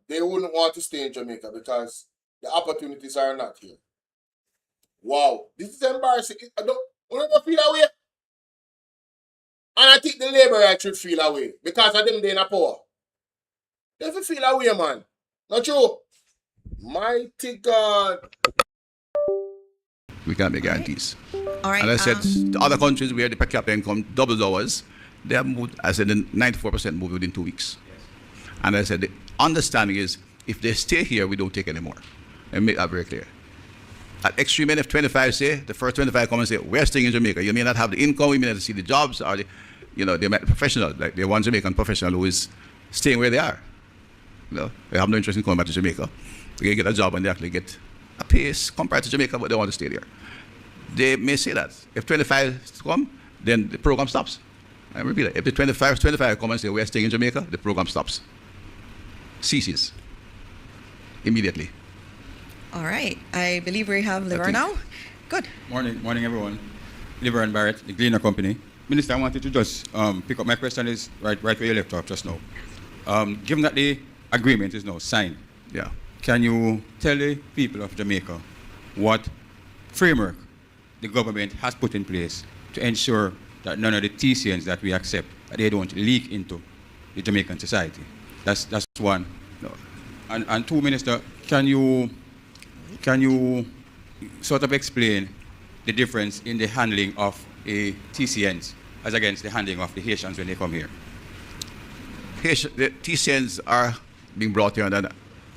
they wouldn't want to stay in Jamaica because the opportunities are not here. Wow, this is embarrassing. I don't feel that way. And I think the labor right should feel that way because of them they in a power. They feel that way, man. Not true. Mighty God. We can't make guarantees. All right. And I said, the other countries where the per capita income doubles ours, they have moved, I said, 94% moved within 2 weeks. And I said, the understanding is, if they stay here, we don't take any more. And make that very clear. At extreme end, if 25 say, the first 25 come and say, we're staying in Jamaica. You may not have the income, you may not see the jobs, or they met a professional, like the one Jamaican professional who is staying where they are. They have no interest in coming back to Jamaica. They get a job and they actually get a pace compared to Jamaica, but they want to stay there. They may say that. If 25 come, then the program stops. I repeat it. If the 25 come and say, we're staying in Jamaica, the program stops. Ceases. Immediately. All right. I believe we have Liver now. Good. Morning, everyone. Liver and Barrett, the Gleaner Company. Minister, I wanted to just pick up. My question is right where you left off just now. Given that the agreement is now signed, can you tell the people of Jamaica what framework the government has put in place to ensure that none of the TCNs that we accept, that they don't leak into the Jamaican society? That's one. No. And two, Minister, can you sort of explain the difference in the handling of a TCNs as against the handling of the Haitians when they come here? The TCNs are being brought here under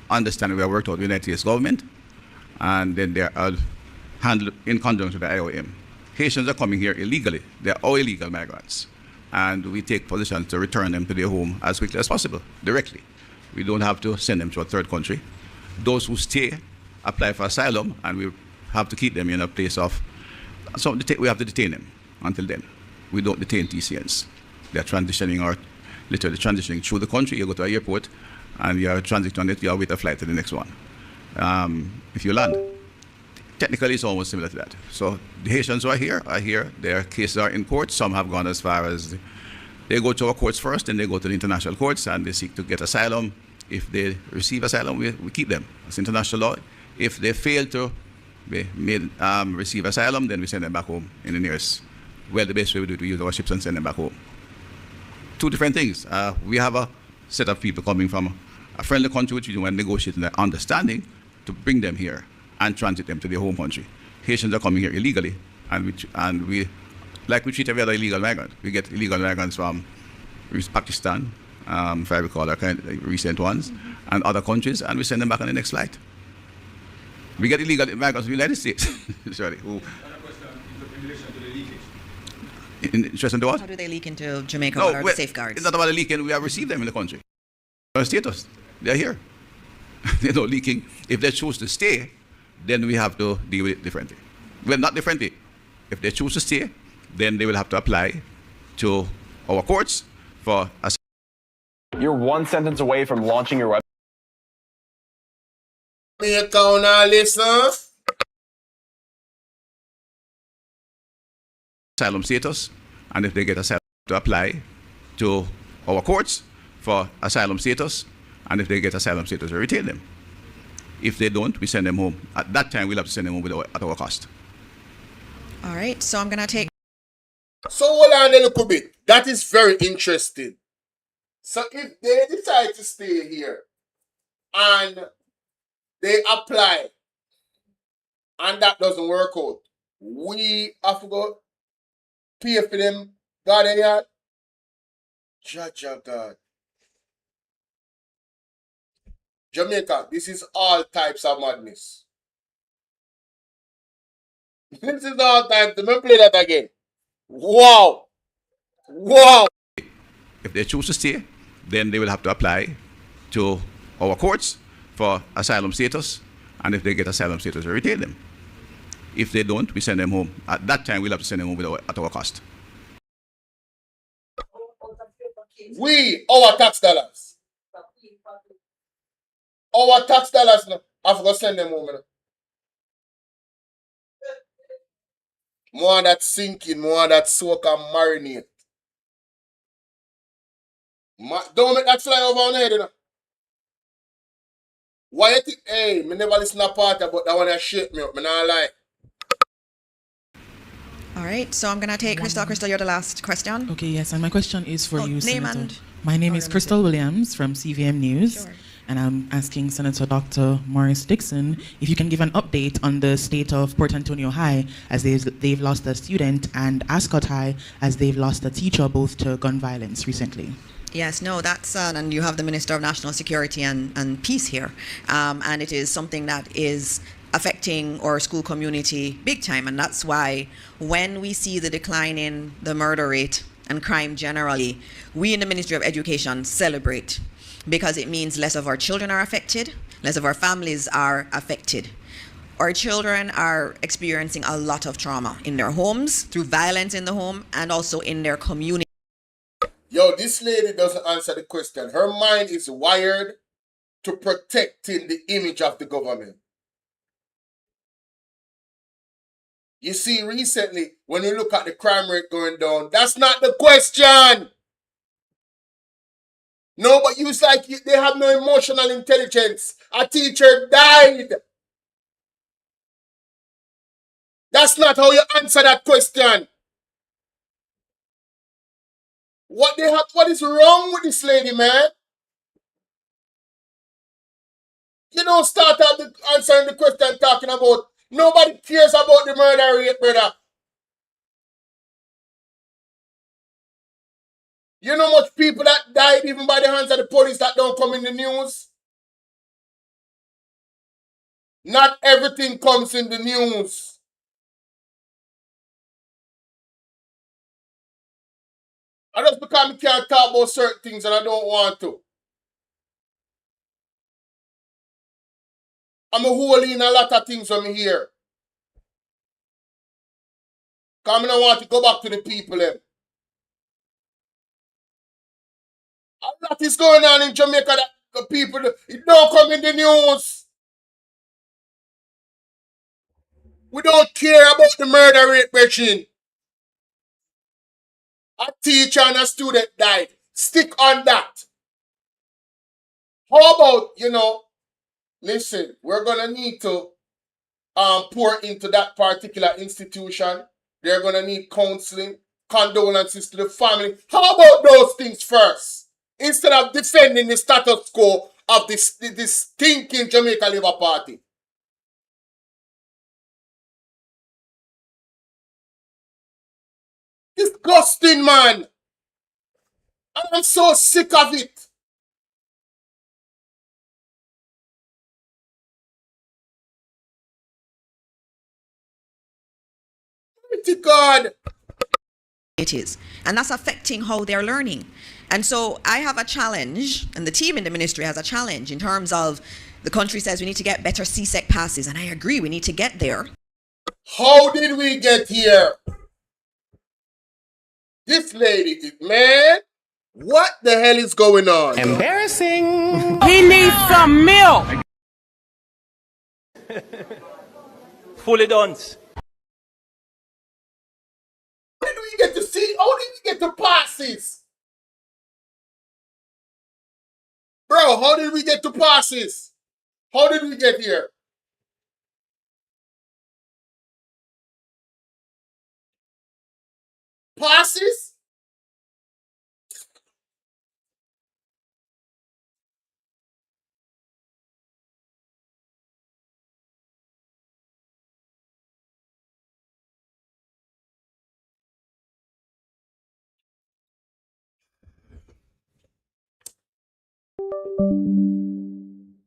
understanding we have worked out with the United States government, and then they are handled in conjunction with the IOM. Haitians are coming here illegally. They are all illegal migrants. And we take positions to return them to their home as quickly as possible, directly. We don't have to send them to a third country. Those who stay apply for asylum, and we have to keep them in a place of, so we have to detain them until then. We don't detain TCNs. They're transitioning, or literally transitioning through the country. You go to an airport, and you're transiting on it, you wait a flight to the next one. If you land. Technically, it's almost similar to that. So the Haitians who are here, their cases are in court. Some have gone as far as they go to our courts first, and they go to the international courts, and they seek to get asylum. If they receive asylum, we keep them. It's international law. If they fail to receive asylum, then we send them back home in the nearest. Well, the best way we do it, we use our ships and send them back home. Two different things. We have a set of people coming from a friendly country, which we want to negotiate an understanding to bring them here and transit them to their home country. Haitians are coming here illegally, and we treat every other illegal migrant. We get illegal migrants from Pakistan, if I recall, recent ones, and other countries, and we send them back on the next flight. We get illegal migrants from the United States. Sorry. In relation to what? How do they leak into Jamaica? No, what are the safeguards? It's not about the leaking. We have received them in the country. Our status. They're here. They're not leaking. If they choose to stay, then we have to deal with it differently. Well, not differently. If they choose to stay, then they will have to apply to our courts for asylum. You're one sentence away from launching your website. Me account now, listen. Asylum status, and if they get asylum, to apply to our courts for asylum status, and if they get asylum status, we retain them. If they don't, we send them home. At that time, we'll have to send them home at our cost. All right, so I'm going to take... So hold on a little bit. That is very interesting. So if they decide to stay here and they apply and that doesn't work out, we have to go pay for them garden yard? God. Jamaica, this is all types of madness. This is all types. Let me play that again. Wow. If they choose to stay, then they will have to apply to our courts for asylum status, and if they get asylum status, we retain them. If they don't, we send them home. At that time, we'll have to send them home at our cost. Our tax dollars. Our tax dollars now. I forgot to send them home. More of that sinking, more of that soak and marinate. Don't make that fly over on head, you know. Why you think, hey, me never listen to party, but that one that shake me up, me not lie. All right, so I'm going to take Crystal. Crystal, you're the last question. Okay, yes, and my question is for you, name Senator. and My name is Crystal Williams from CVM News. Sure. and I'm asking Senator Dr. Morris Dixon if you can give an update on the state of Port Antonio High as they've lost a student, and Ascot High as they've lost a teacher, both to gun violence recently. Yes, no, that's, and you have the Minister of National Security and Peace here, and it is something that is affecting our school community big time, and that's why when we see the decline in the murder rate and crime generally, we in the Ministry of Education celebrate, because it means less of our children are affected, less of our families are affected. Our children are experiencing a lot of trauma in their homes, through violence in the home, and also in their community. Yo, this lady doesn't answer the question. Her mind is wired to protecting the image of the government. You see, recently, when you look at the crime rate going down, that's not the question. No, but you like they have no emotional intelligence. A teacher died. That's not how you answer that question. What is wrong with this lady, man? You don't start out answering the question talking about nobody cares about the murder rate, brother. You know much people that died even by the hands of the police that don't come in the news? Not everything comes in the news. I just because I can't talk about certain things and I don't want to. I'm a hole in a lot of things when I hear. Because I don't want to go back to the people. A lot is going on in Jamaica that the people, it don't come in the news. We don't care about the murder rate, Brechin. A teacher and a student died. Stick on that. How about, listen, we're going to need to pour into that particular institution. They're going to need counseling, condolences to the family. How about those things first? Instead of defending the status quo of this stinking Jamaica Labour Party. Disgusting, man. I'm so sick of it. Mighty God. It is. And that's affecting how they're learning. And so I have a challenge, and the team in the ministry has a challenge in terms of the country says we need to get better CSEC passes, and I agree, we need to get there. How did we get here? This lady, man, what the hell is going on? Embarrassing. He needs some milk. Fully done. How did we get to see? How did we get to passes? Bro, how did we get to passes? How did we get here? Passes?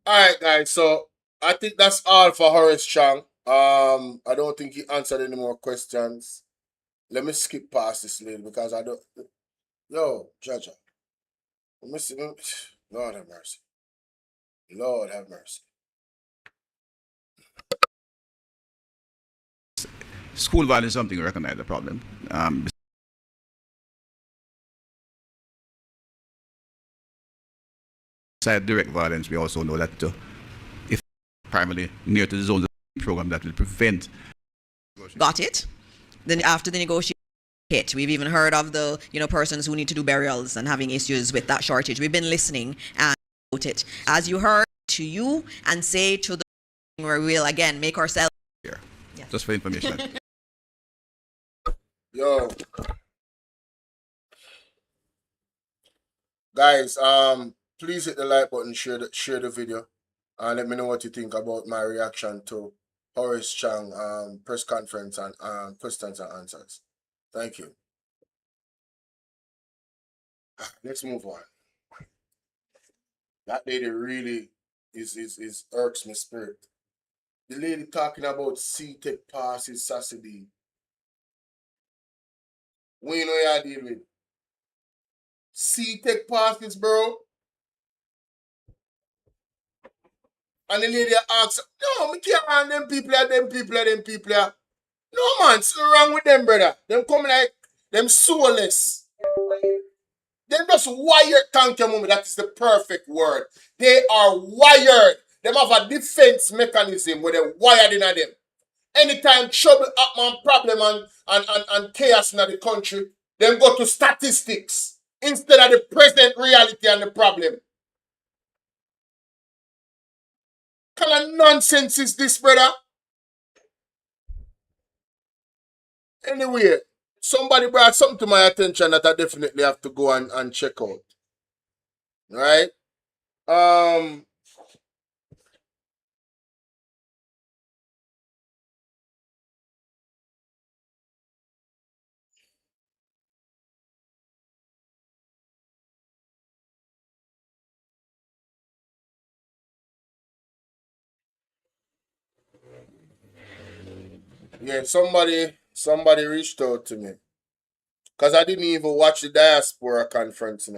Alright, guys, so I think that's all for Horace Chang. I don't think he answered any more questions. Let me skip past this lady because I don't. Yo, Judge. Let me see. Lord have mercy. Lord have mercy. School violence is something we recognize the problem. Besides direct violence, we also know that if primarily near to the zone program that will prevent. Got it? Then after the negotiation, we've even heard of the persons who need to do burials and having issues with that shortage. We've been listening and about it. As you heard, to you and say to the where we'll again make ourselves here. Yeah. Just for information. Yo. Guys, please hit the like button, share the video, and let me know what you think about my reaction to Horace Chang press conference and questions and answers. Thank you. Let's move on. That lady really is irks my spirit. The lady talking about C-Tech passes Saturday. We know you deal with C-Tech passes, bro. And the lady asks, no, me can't want them people. No, man, something wrong with them, brother. Them come like, them soulless. Them just wired, thank you, mommy. That is the perfect word. They are wired. Them have a defense mechanism where they're wired in them. Anytime trouble happen, problem and chaos in the country, them go to statistics instead of the present reality and the problem. What kind of nonsense is this, brother? Anyway, somebody brought something to my attention that I definitely have to go and check out. Right? Yeah, somebody reached out to me. Because I didn't even watch the diaspora conference,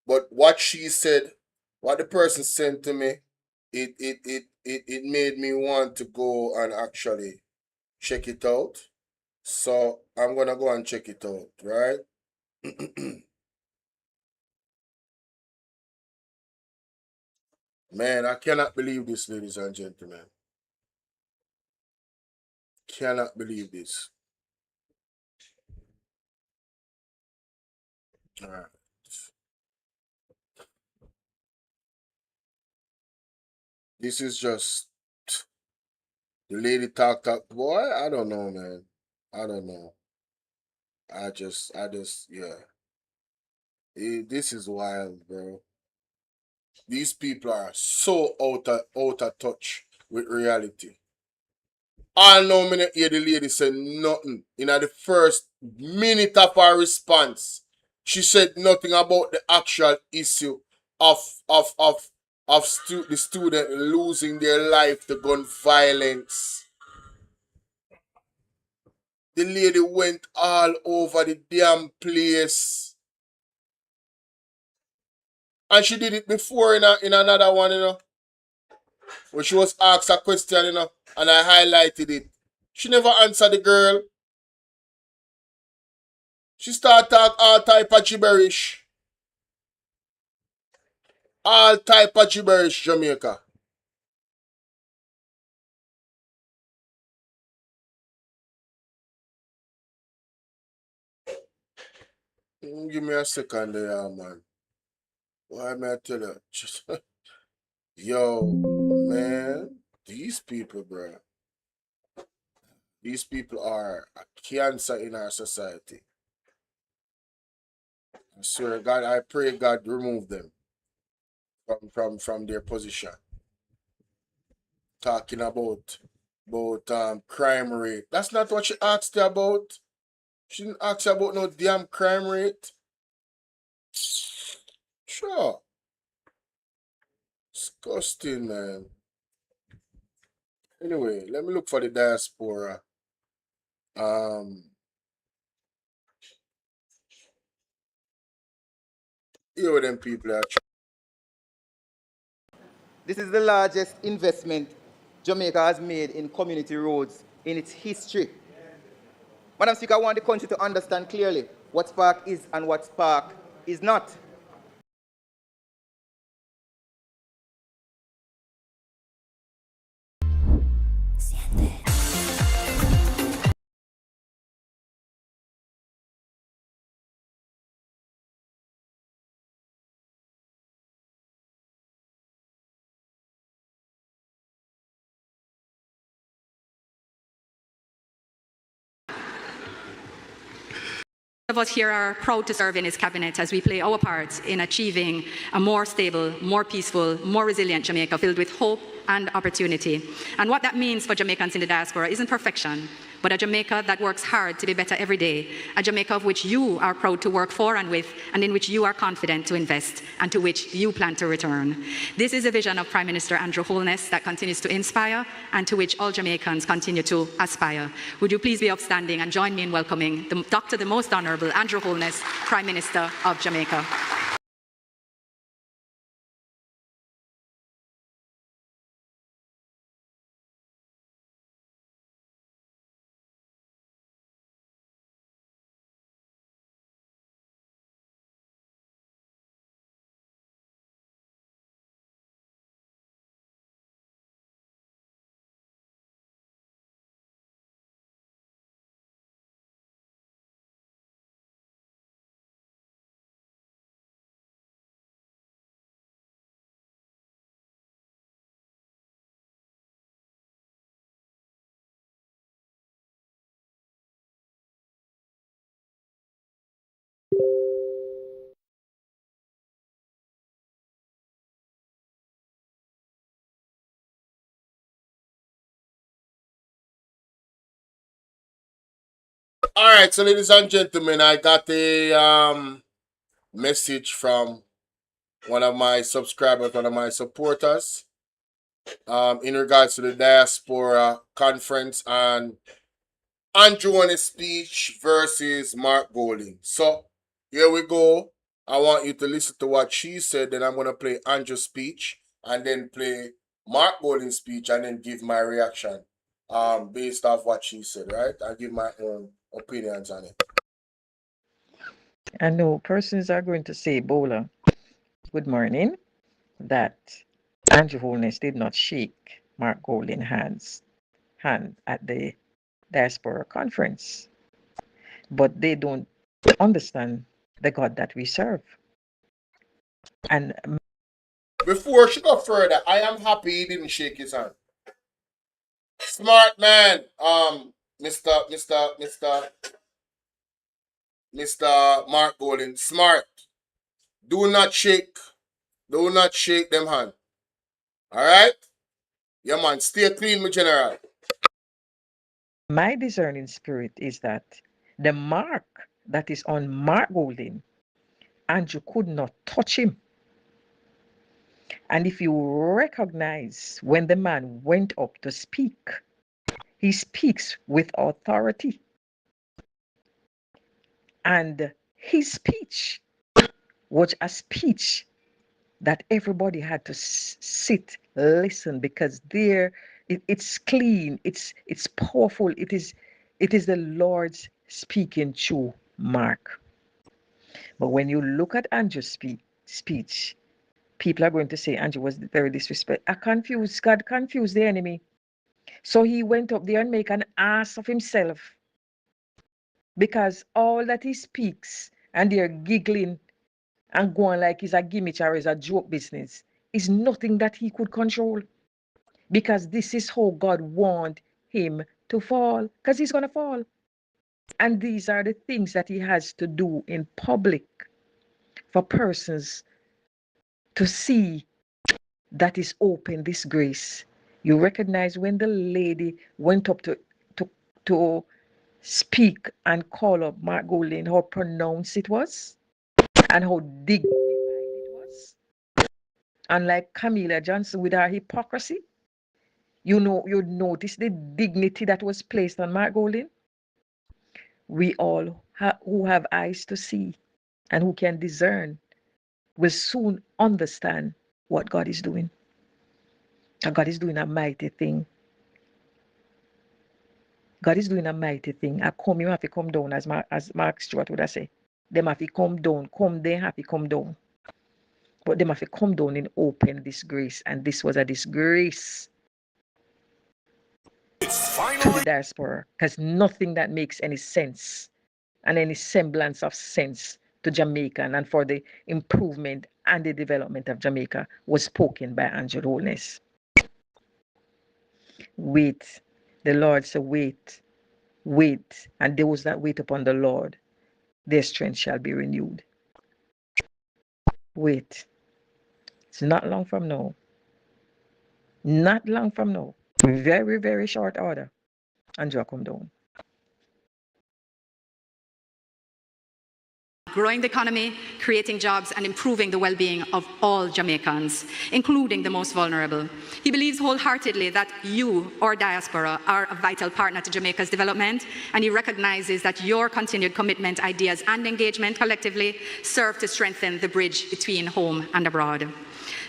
But what she said, what the person sent to me, it made me want to go and actually check it out. So I'm gonna go and check it out, right? Man, I cannot believe this, ladies and gentlemen. Cannot believe this. All right. This is just the lady talked up. Boy, I don't know, man. I don't know. I just, yeah. This is wild, bro. These people are so out of touch with reality. All no minute hear the lady say nothing. In the first minute of her response, she said nothing about the actual issue of the student losing their life to gun violence. The lady went all over the damn place. And she did it before in another one, when she was asked a question, and I highlighted it. She never answered the girl. She started talk all type of gibberish. All type of gibberish, Jamaica. Give me a second there, man. Why may I tell you? Just, yo, man, these people, bro. These people are a cancer in our society. I swear, God, I pray God remove them from their position. Talking about crime rate. That's not what she asked you about. She didn't ask you about no damn crime rate. Sure. Disgusting, man. Anyway, let me look for the diaspora. Here with them people are. This is the largest investment Jamaica has made in community roads in its history. Madam Speaker, I want the country to understand clearly what Spark is and what Spark is not. of us here are proud to serve in his cabinet as we play our part in achieving a more stable, more peaceful, more resilient Jamaica filled with hope and opportunity. And what that means for Jamaicans in the diaspora isn't perfection, but a Jamaica that works hard to be better every day, a Jamaica of which you are proud to work for and with, and in which you are confident to invest, and to which you plan to return. This is a vision of Prime Minister Andrew Holness that continues to inspire, and to which all Jamaicans continue to aspire. Would you please be upstanding and join me in welcoming Dr. the Most Honourable Andrew Holness, Prime Minister of Jamaica. All right, so ladies and gentlemen, I got a message from one of my subscribers, one of my supporters, in regards to the diaspora conference and Andrew on his speech versus Mark Golding. So here we go. I want you to listen to what she said. Then I'm gonna play Andrew's speech and then play Mark Golding's speech and then give my reaction based off what she said. Right? I'll give my own opinions on it. I know persons are going to say, Bolo, good morning, that Andrew Holness did not shake Mark Golding's hand at the diaspora conference. But they don't understand the God that we serve. And before she go further, I am happy he didn't shake his hand. Smart man, Mr. Mark Golding, smart. Do not shake them hand. All right? Yeah, man, stay clean, my general. my discerning spirit is that the mark that is on Mark Golding, Andrew could not touch him. And if you recognize when the man went up to speak, he speaks with authority. And his speech was a speech that everybody had to sit, listen, because it's clean, it's powerful. It is the Lord's speaking through Mark. But when you look at Andrew's speech, people are going to say Andrew was very disrespectful. God confused the enemy. So he went up there and make an ass of himself. Because all that he speaks and they're giggling and going like it's a gimmick or it's a joke business is nothing that he could control. Because this is how God wants him to fall. Because he's going to fall. And these are the things that he has to do in public for persons to see that is open, this grace. You recognize when the lady went up to speak and call up Mark Golding, how pronounced it was and how dignified it was. Unlike Camilla Johnson with her hypocrisy, you notice the dignity that was placed on Mark Golding. We all who have eyes to see and who can discern will soon understand what God is doing. And God is doing a mighty thing. God is doing a mighty thing. You have to come down, as Mark Stewart would have said. Them have to come down. They have to come down. But them have to come down in open disgrace. And this was a disgrace to the diaspora. Because nothing that makes any sense and any semblance of sense to Jamaica and for the improvement and the development of Jamaica was spoken by Andrew Holness. Wait. The Lord said, wait, and those that wait upon the Lord their strength shall be renewed. Wait, it's not long from now. Not long from now. Very, very short order. Andrew, come down. Growing the economy, creating jobs, and improving the well-being of all Jamaicans, including the most vulnerable. He believes wholeheartedly that you, or diaspora, are a vital partner to Jamaica's development, and he recognizes that your continued commitment, ideas, and engagement collectively serve to strengthen the bridge between home and abroad.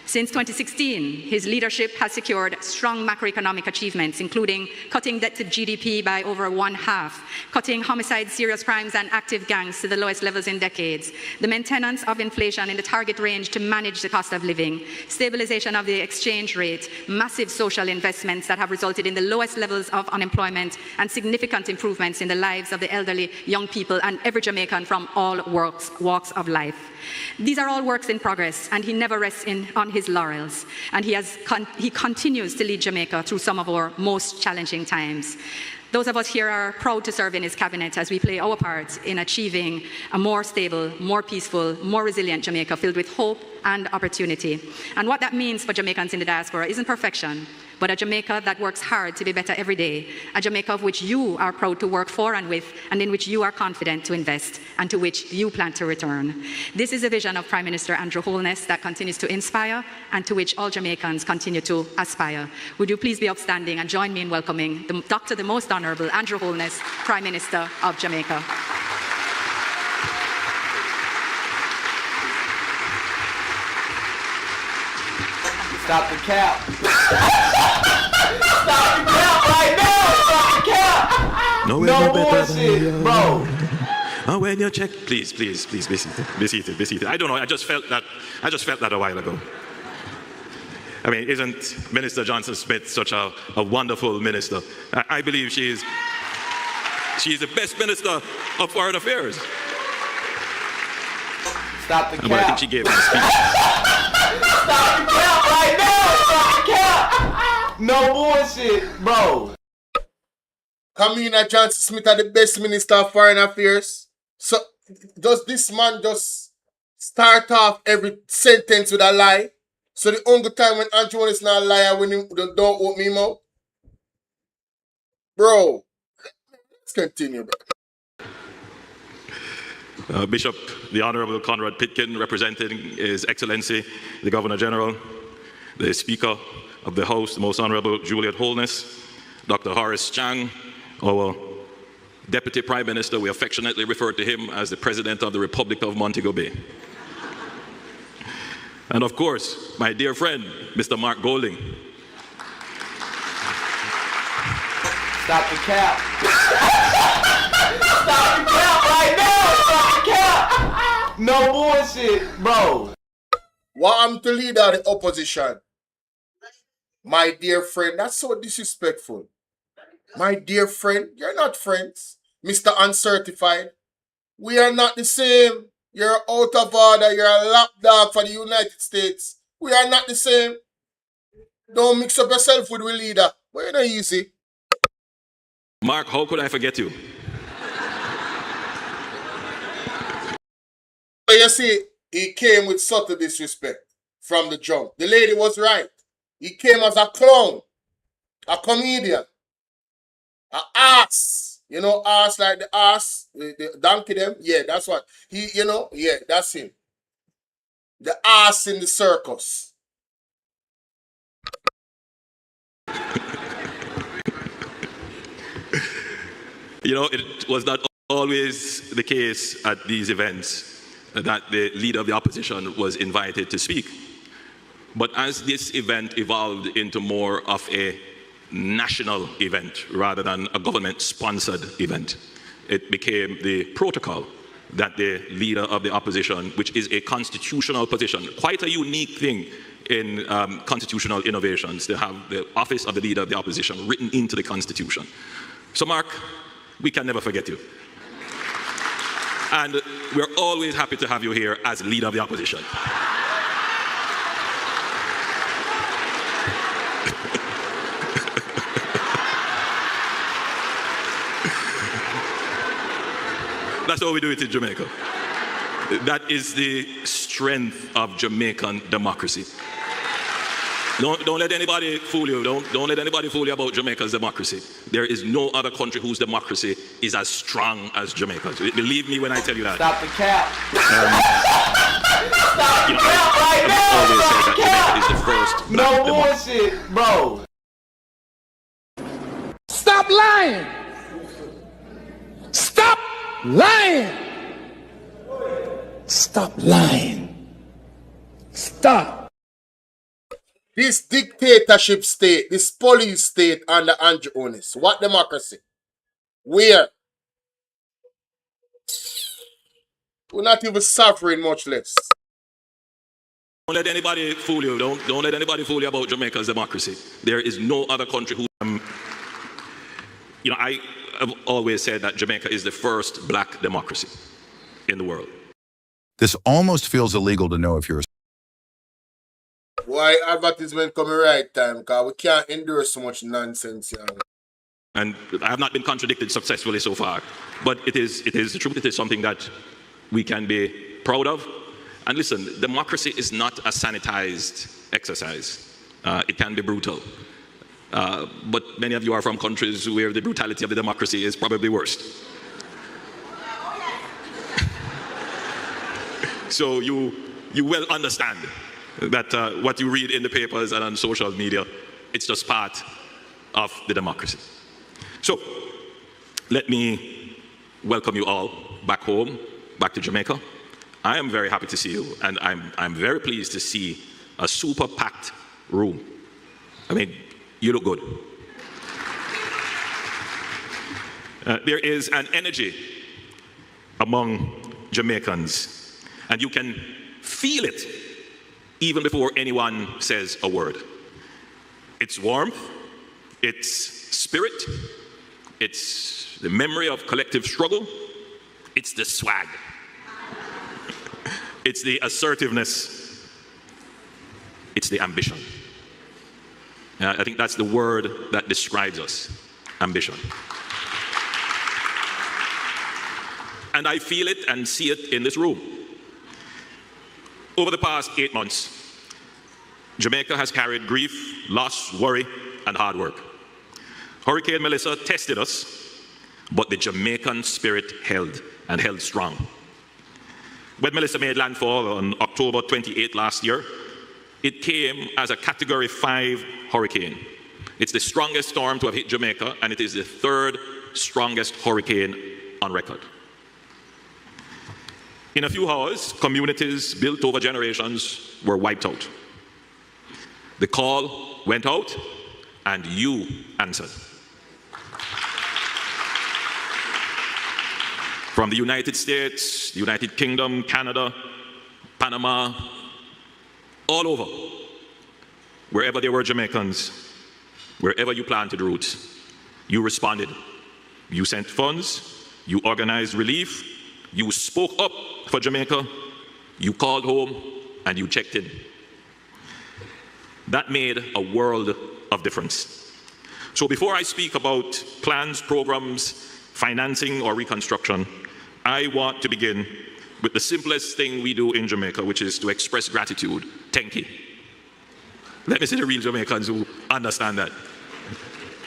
Since 2016, his leadership has secured strong macroeconomic achievements, including cutting debt to GDP by over 1/2, cutting homicide, serious crimes, and active gangs to the lowest levels in decades, the maintenance of inflation in the target range to manage the cost of living, stabilization of the exchange rate, massive social investments that have resulted in the lowest levels of unemployment, and significant improvements in the lives of the elderly, young people, and every Jamaican from all walks of life. These are all works in progress, and he never rests on his laurels, and he continues to lead Jamaica through some of our most challenging times. Those of us here are proud to serve in his cabinet as we play our part in achieving a more stable, more peaceful, more resilient Jamaica filled with hope and opportunity. And what that means for Jamaicans in the diaspora isn't perfection, but a Jamaica that works hard to be better every day, a Jamaica of which you are proud to work for and with, and in which you are confident to invest, and to which you plan to return. This is a vision of Prime Minister Andrew Holness that continues to inspire, and to which all Jamaicans continue to aspire. Would you please be upstanding and join me in welcoming Dr. the Most Honourable Andrew Holness, Prime Minister of Jamaica. Stop the cap. Stop the cap right now. Stop the cap. No bullshit, bro. And when you check, please, be seated. I don't know. I just felt that a while ago. I mean, isn't Minister Johnson Smith such a wonderful minister? I believe she's the best minister of foreign affairs. Stop the cap. But I think she gave him a speech. Stop the cap right now. Stop the cap. No bullshit, bro. Kamina Johnson Smith are the best minister of foreign affairs. So does this man just start off every sentence with a lie? So the only time when Andrew is not a liar when he don't open him out? Bro, let's continue, bro. Bishop, the Honorable Conrad Pitkin, representing His Excellency, the Governor General, the Speaker of the House, the Most Honorable Juliet Holness, Dr. Horace Chang, our Deputy Prime Minister, we affectionately refer to him as the President of the Republic of Montego Bay. And of course, my dear friend, Mr. Mark Golding. Stop the cap. Stop the cap right now. Stop the cap. No bullshit, bro. What I'm the leader of the opposition? My dear friend, that's so disrespectful. My dear friend, you're not friends. Mr. Uncertified. We are not the same. You're out of order. You're a lapdog for the United States. We are not the same. Don't mix up yourself with the leader. But you're not easy. Mark, how could I forget you? So you see, he came with subtle disrespect from the jump. The lady was right. He came as a clown, a comedian, an ass. You know, ass like the ass, the donkey them. Yeah, that's what. He, you know, yeah, that's him. The ass in the circus. You know, it was not always the case at these events that the leader of the opposition was invited to speak. But as this event evolved into more of a national event rather than a government-sponsored event, it became the protocol that the leader of the opposition, which is a constitutional position, quite a unique thing in constitutional innovations, to have the office of the leader of the opposition written into the Constitution. So Mark, we can never forget you. And we're always happy to have you here as leader of the opposition. That's how we do it in Jamaica. That is the strength of Jamaican democracy. Don't let anybody fool you. Don't let anybody fool you about Jamaica's democracy. There is no other country whose democracy is as strong as Jamaica's. Believe me when I tell you that. Stop the cap. You know, I've always said that Jamaica is the first black democracy. Bullshit, bro. Stop lying! Stop lying! Stop lying. Stop. This dictatorship state, this police state under Andrew Onis, what democracy? Where? We're not even suffering, much less. Don't let anybody fool you. Don't let anybody fool you about Jamaica's democracy. There is no other country who, you know, I have always said that Jamaica is the first black democracy in the world. This almost feels illegal to know if you're a Why advertisement coming right time? Because we can't endure so much nonsense, young. And I have not been contradicted successfully so far. But it is the truth. It is something that we can be proud of. And listen, democracy is not a sanitized exercise. It can be brutal. But many of you are from countries where the brutality of the democracy is probably worse. So you well understand that what you read in the papers and on social media, it's just part of the democracy. So let me welcome you all back home, back to Jamaica. I am very happy to see you, and I'm very pleased to see a super packed room. I mean, you look good. There is an energy among Jamaicans, and you can feel it even before anyone says a word. It's warmth, it's spirit, it's the memory of collective struggle, it's the swag, it's the assertiveness, it's the ambition. I think that's the word that describes us, ambition. And I feel it and see it in this room. Over the past 8 months, Jamaica has carried grief, loss, worry, and hard work. Hurricane Melissa tested us, but the Jamaican spirit held strong. When Melissa made landfall on October 28 last year, it came as a Category 5 hurricane. It's the strongest storm to have hit Jamaica, and it is the third strongest hurricane on record. In a few hours, communities built over generations were wiped out. The call went out, and you answered. From the United States, the United Kingdom, Canada, Panama, all over, wherever there were Jamaicans, wherever you planted roots, you responded. You sent funds, you organized relief, you spoke up for Jamaica, you called home, and you checked in. That made a world of difference. So before I speak about plans, programs, financing, or reconstruction, I want to begin with the simplest thing we do in Jamaica, which is to express gratitude. Thank you. Let me see the real Jamaicans who understand that.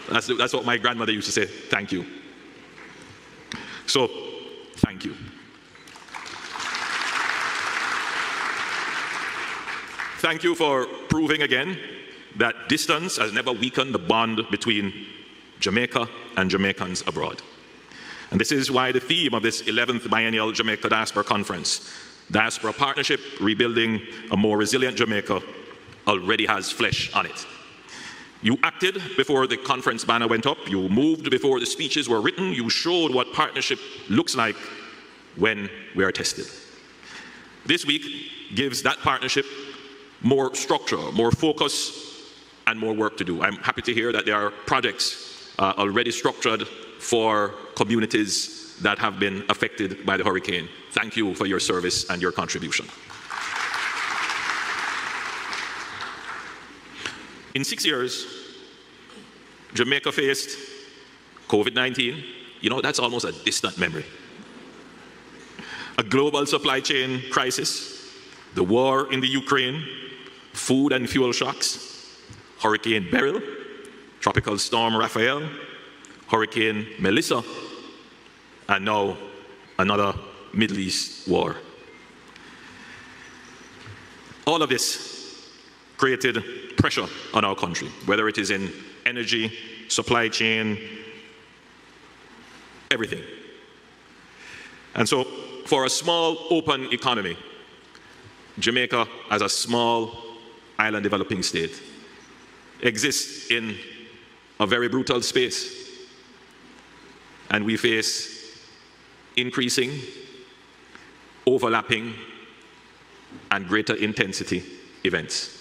That's what my grandmother used to say, thank you. So, thank you. Thank you for proving again that distance has never weakened the bond between Jamaica and Jamaicans abroad. And this is why the theme of this 11th Biennial Jamaica Diaspora Conference, Diaspora Partnership, Rebuilding a More Resilient Jamaica, already has flesh on it. You acted before the conference banner went up, you moved before the speeches were written, you showed what partnership looks like when we are tested. This week gives that partnership more structure, more focus, and more work to do. I'm happy to hear that there are projects already structured for communities that have been affected by the hurricane. Thank you for your service and your contribution. In 6 years, Jamaica faced COVID-19. You know, that's almost a distant memory. a global supply chain crisis, the war in the Ukraine, food and fuel shocks, Hurricane Beryl, Tropical Storm Raphael, Hurricane Melissa, and now another Middle East war. All of this created pressure on our country, whether it is in energy, supply chain, everything. And so, for a small, open economy, Jamaica, as a small island developing state, exists in a very brutal space. And we face increasing, overlapping, and greater intensity events.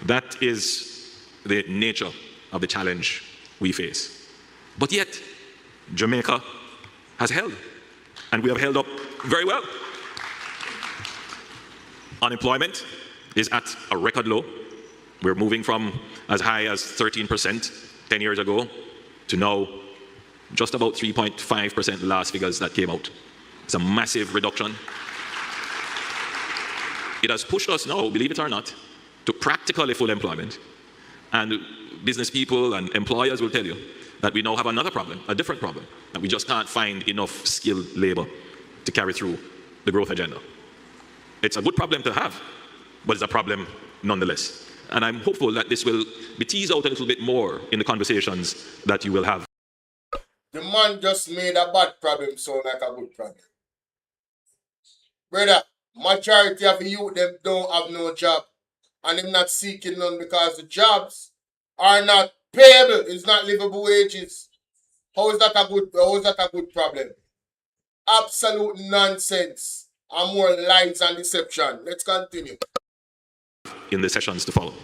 That is the nature of the challenge we face. But yet, Jamaica has held, and we have held up very well. Unemployment is at a record low. We're moving from as high as 13% 10 years ago to now just about 3.5%, the last figures that came out. It's a massive reduction. It has pushed us now, believe it or not, to practically full employment. And business people and employers will tell you that we now have another problem, a different problem, that we just can't find enough skilled labor to carry through the growth agenda. It's a good problem to have, but it's a problem nonetheless. And I'm hopeful that this will be teased out a little bit more in the conversations that you will have. The man just made a bad problem sound like a good problem. Brother, majority of the youth, them don't have no job. And them not seeking none because the jobs are not payable. It's not livable wages. How is that a good problem? Absolute nonsense. And more lies and deception. Let's continue. In the sessions to follow.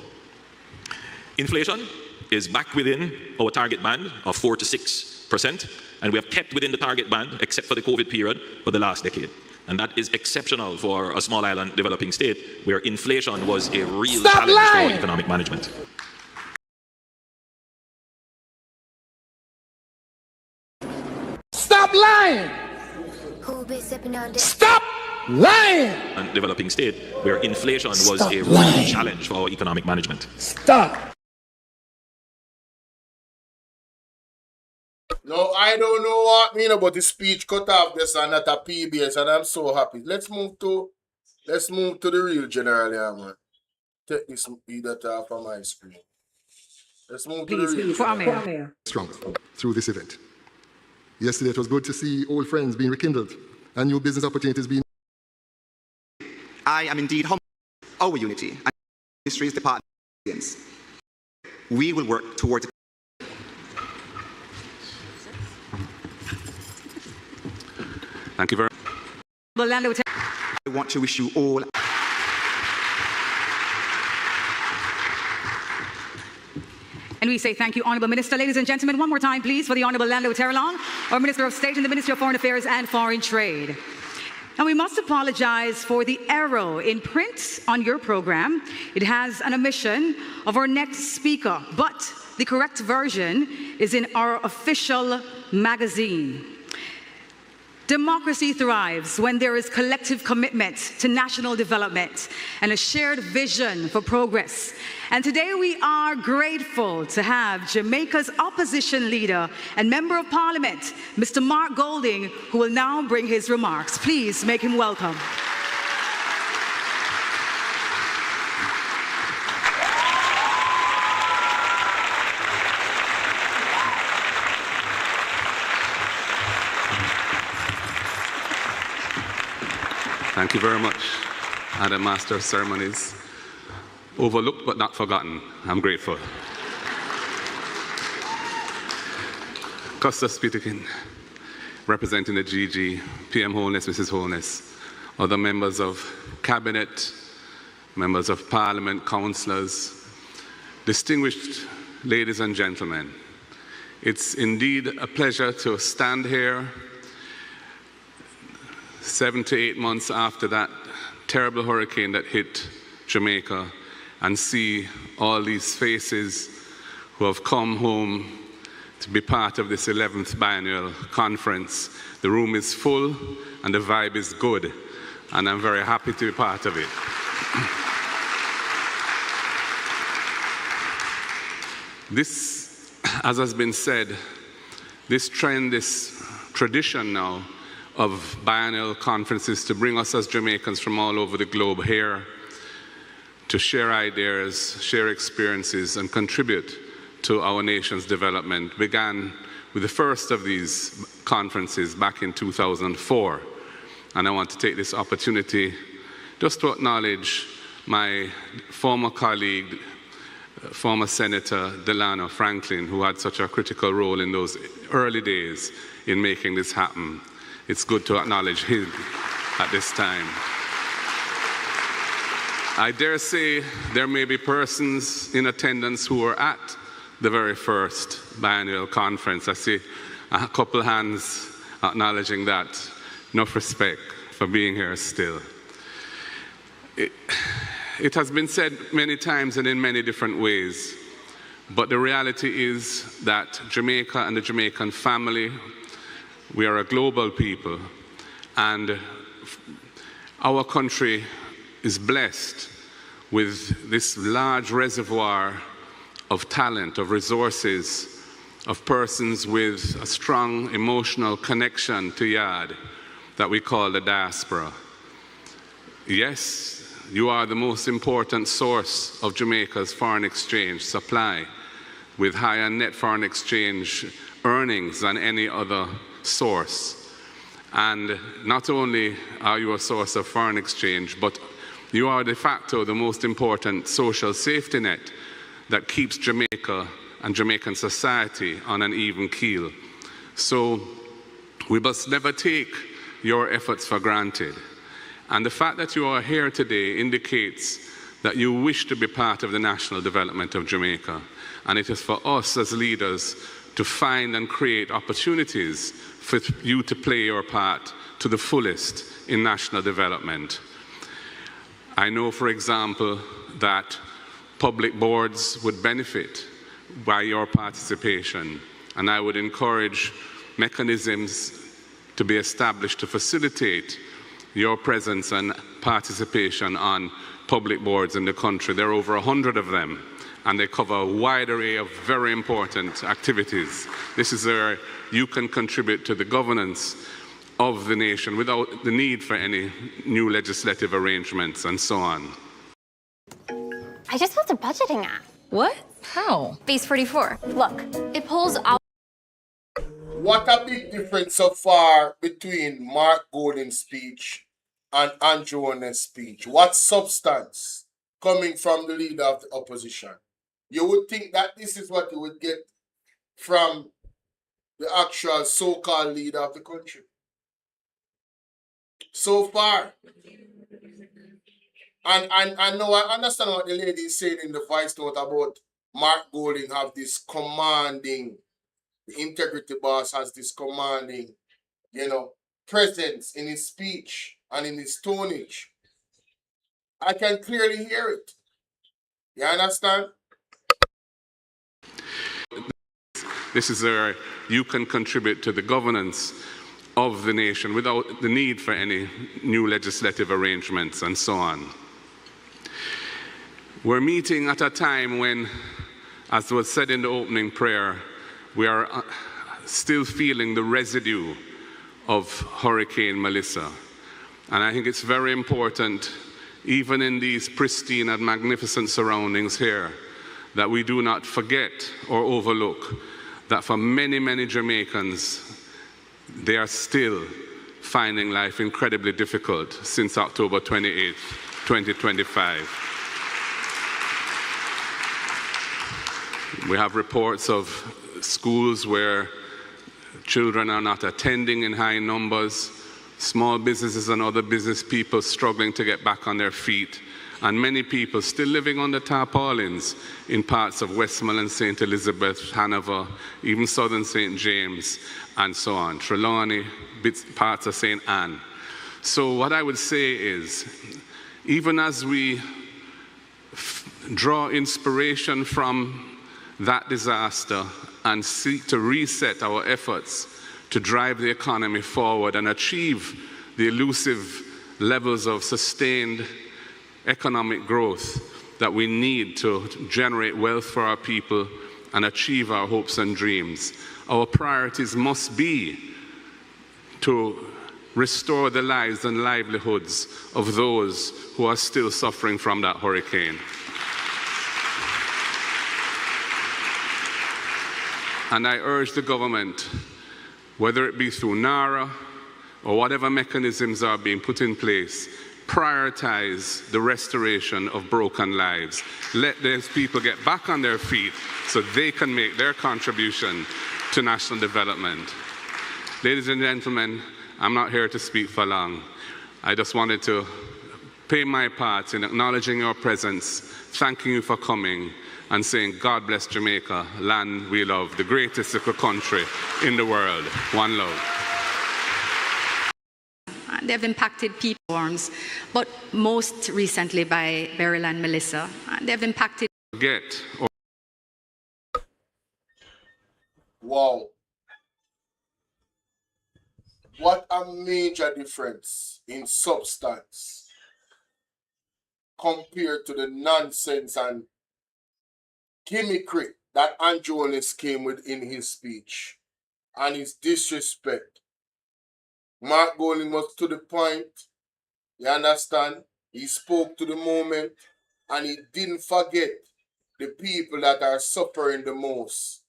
Inflation is back within our target band of 4 to 6%, and we have kept within the target band, except for the COVID period, for the last decade. And that is exceptional for a small island developing state where inflation was a real challenge for economic management. Stop lying! Stop lying! And developing state where inflation was a real challenge for economic management. Stop! No, I don't know what mean about the speech cut off this and not a PBS, and I'm so happy. Let's move to the real general here, man. Take this that off of my screen. Let's move to the real general. Strong through this event. Yesterday it was good to see old friends being rekindled and new business opportunities being. I am indeed humbled by our unity and Ministry's Department. We will work towards. Thank you very much. I want to wish you all. And we say thank you, Honourable Minister. Ladies and gentlemen, one more time, please, for the Honourable Lando Terrelon, our Minister of State in the Ministry of Foreign Affairs and Foreign Trade. And we must apologise for the error in print on your programme. It has an omission of our next speaker, but the correct version is in our official magazine. Democracy thrives when there is collective commitment to national development and a shared vision for progress. And today we are grateful to have Jamaica's opposition leader and Member of Parliament, Mr. Mark Golding, who will now bring his remarks. Please make him welcome. Thank you very much, Adam Master of Ceremonies. Overlooked but not forgotten. I'm grateful. Custis Peterkin, representing the GG, PM Holness, Mrs. Holness, other members of Cabinet, members of Parliament, councillors, distinguished ladies and gentlemen. It's indeed a pleasure to stand here 7 to 8 months after that terrible hurricane that hit Jamaica and see all these faces who have come home to be part of this 11th biennial conference. The room is full and the vibe is good, and I'm very happy to be part of it. This, as has been said, this trend, this tradition now of biennial conferences to bring us as Jamaicans from all over the globe here to share ideas, share experiences, and contribute to our nation's development began with the first of these conferences back in 2004. And I want to take this opportunity just to acknowledge my former colleague, former Senator Delano Franklin, who had such a critical role in those early days in making this happen. It's good to acknowledge him at this time. I dare say there may be persons in attendance who were at the very first biennial conference. I see a couple hands acknowledging that. Enough respect for being here still. It has been said many times and in many different ways, but the reality is that Jamaica and the Jamaican family, we are a global people, and our country is blessed with this large reservoir of talent, of resources, of persons with a strong emotional connection to Yard that we call the diaspora. Yes, you are the most important source of Jamaica's foreign exchange supply, with higher net foreign exchange earnings than any other source. And not only are you a source of foreign exchange, but you are de facto the most important social safety net that keeps Jamaica and Jamaican society on an even keel. So we must never take your efforts for granted. And the fact that you are here today indicates that you wish to be part of the national development of Jamaica. And it is for us as leaders to find and create opportunities for you to play your part to the fullest in national development. I know, for example, that public boards would benefit by your participation, and I would encourage mechanisms to be established to facilitate your presence and participation on public boards in the country. There are over 100 of them, and they cover a wide array of very important activities. This is where you can contribute to the governance of the nation without the need for any new legislative arrangements and so on. I just built a budgeting app. What? How? Base 44. Look, it pulls out. What a big difference so far between Mark Golding's speech and Andrew Owen's speech. What substance coming from the leader of the opposition? You would think that this is what you would get from the actual so-called leader of the country. So far. And I know I understand what the lady is saying in the voice note about Mark Golding have this commanding, the integrity boss has this commanding, presence in his speech and in his tonnage. I can clearly hear it. You understand? This is where you can contribute to the governance of the nation without the need for any new legislative arrangements and so on. We're meeting at a time when, as was said in the opening prayer, we are still feeling the residue of Hurricane Melissa. And I think it's very important, even in these pristine and magnificent surroundings here, that we do not forget or overlook that for many, many Jamaicans, they are still finding life incredibly difficult since October 28, 2025. We have reports of schools where children are not attending in high numbers, small businesses and other business people struggling to get back on their feet, and many people still living under tarpaulins in parts of Westmoreland, St. Elizabeth, Hanover, even southern St. James, and so on, Trelawney, parts of St. Anne. So what I would say is, even as we draw inspiration from that disaster and seek to reset our efforts to drive the economy forward and achieve the elusive levels of sustained economic growth that we need to generate wealth for our people and achieve our hopes and dreams. Our priorities must be to restore the lives and livelihoods of those who are still suffering from that hurricane. And I urge the government, whether it be through NARA or whatever mechanisms are being put in place, prioritize the restoration of broken lives. Let those people get back on their feet so they can make their contribution to national development. Ladies and gentlemen, I'm not here to speak for long. I just wanted to pay my part in acknowledging your presence, thanking you for coming, and saying, God bless Jamaica, land we love, the greatest little country in the world. One love. They've impacted people forms, but most recently by Beryl and Melissa. They've impacted. Wow. What a major difference in substance compared to the nonsense and gimmickry that Andrew Holness came with in his speech and his disrespect. Mark Golding was to the point, you understand? He spoke to the moment and he didn't forget the people that are suffering the most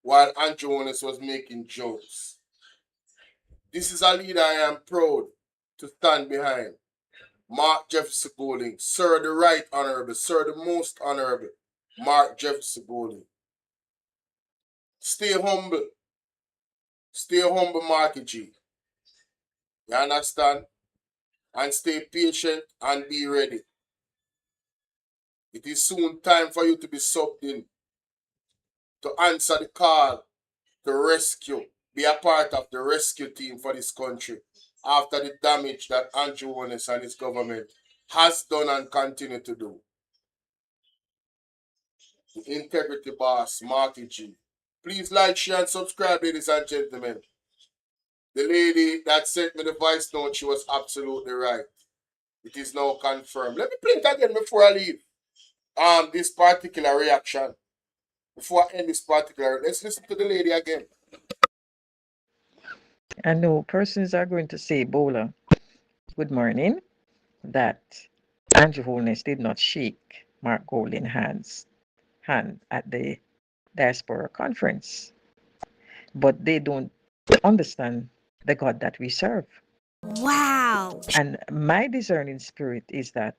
while Andrew Holness was making jokes. This is a leader I am proud to stand behind. Mark Jefferson Golding, Sir the Right Honorable, Sir the Most Honorable, Mark Jefferson Golding. Stay humble. Stay humble, Marky G. You understand? And stay patient and be ready. It is soon time for you to be subbed in, to answer the call, to rescue, be a part of the rescue team for this country after the damage that Andrew Holness and his government has done and continue to do. The Integrity Boss, Marky G. Please like, share, and subscribe, ladies and gentlemen. The lady that sent me the voice note, she was absolutely right. It is now confirmed. Let me play it again before I leave. This particular reaction. Before I end this particular, let's listen to the lady again. I know persons are going to say, Bolo, good morning, that Andrew Holness did not shake Mark Golding's hand at the diaspora conference. But they don't understand the God that we serve. Wow. And my discerning spirit is that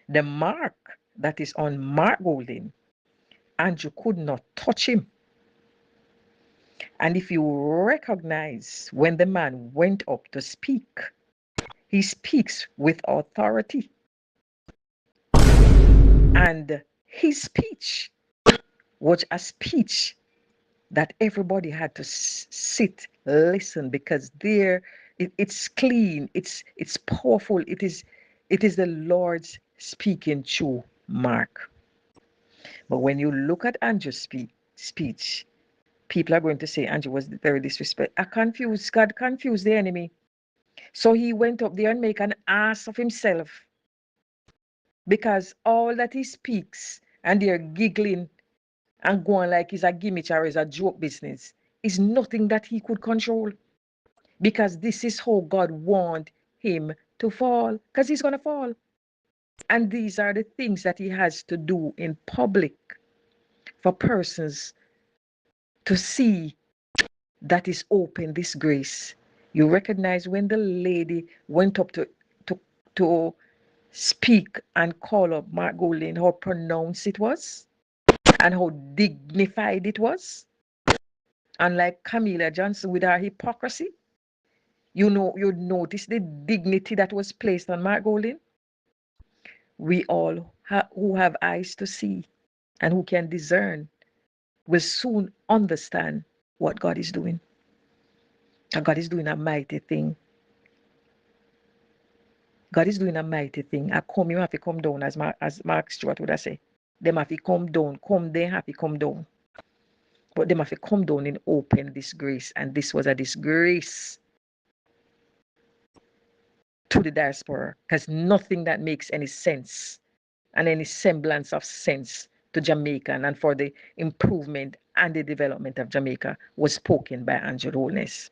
the mark that is on Mark Golding, Andrew could not touch him. And if you recognize when the man went up to speak, he speaks with authority. And his speech was a speech that everybody had to sit, listen, because it's clean, it's powerful. It is the Lord's speaking through Mark. But when you look at Andrew's speech, people are going to say Andrew was very disrespectful. God confused the enemy. So he went up there and make an ass of himself. Because all that he speaks and they're giggling and going like it's a gimmick or it's a joke business is nothing that he could control. Because this is how God want him to fall. Because he's going to fall. And these are the things that he has to do in public for persons to see that is open, this grace. You recognize when the lady went up to speak and call up Mark Golding, how pronounced it was and how dignified it was. Unlike Camilla Johnson with her hypocrisy, you notice the dignity that was placed on Mark Golding. We all who have eyes to see and who can discern will soon understand what God is doing. And God is doing a mighty thing. God is doing a mighty thing. You have to come down, as Mark Stewart would have said. Them have to come down. Come, they have to come down. But them have to come down in open disgrace, and this was a disgrace to the diaspora, because nothing that makes any sense and any semblance of sense to Jamaica and for the improvement and the development of Jamaica was spoken by Andrew Holness.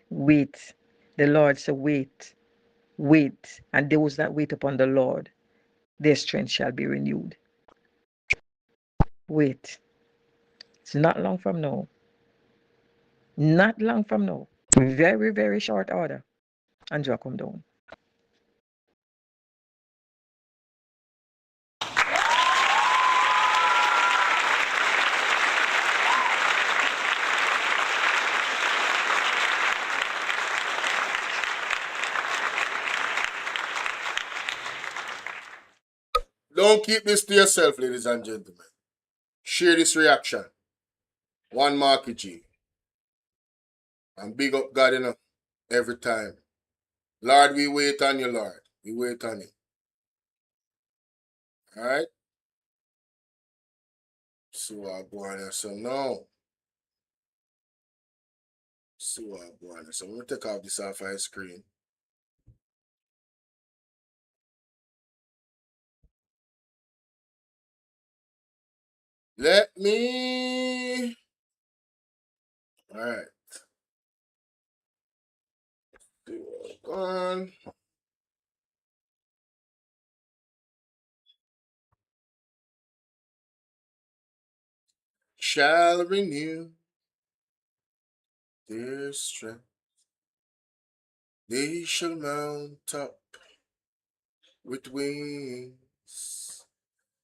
Wait, the Lord said, wait, wait, and those that wait upon the Lord, their strength shall be renewed. Wait, it's not long from now. Not long from now. Very, very short order. Andrew come down. Don't keep this to yourself, ladies and gentlemen. Share this reaction. One Marky G. And big up God enough every time. Lord, we wait on you, Lord. We wait on you. Alright? So I go on and say no. So I go on and say, I'm going to take off this off my screen. Let me. Alright. On. Shall renew their strength. They shall mount up with wings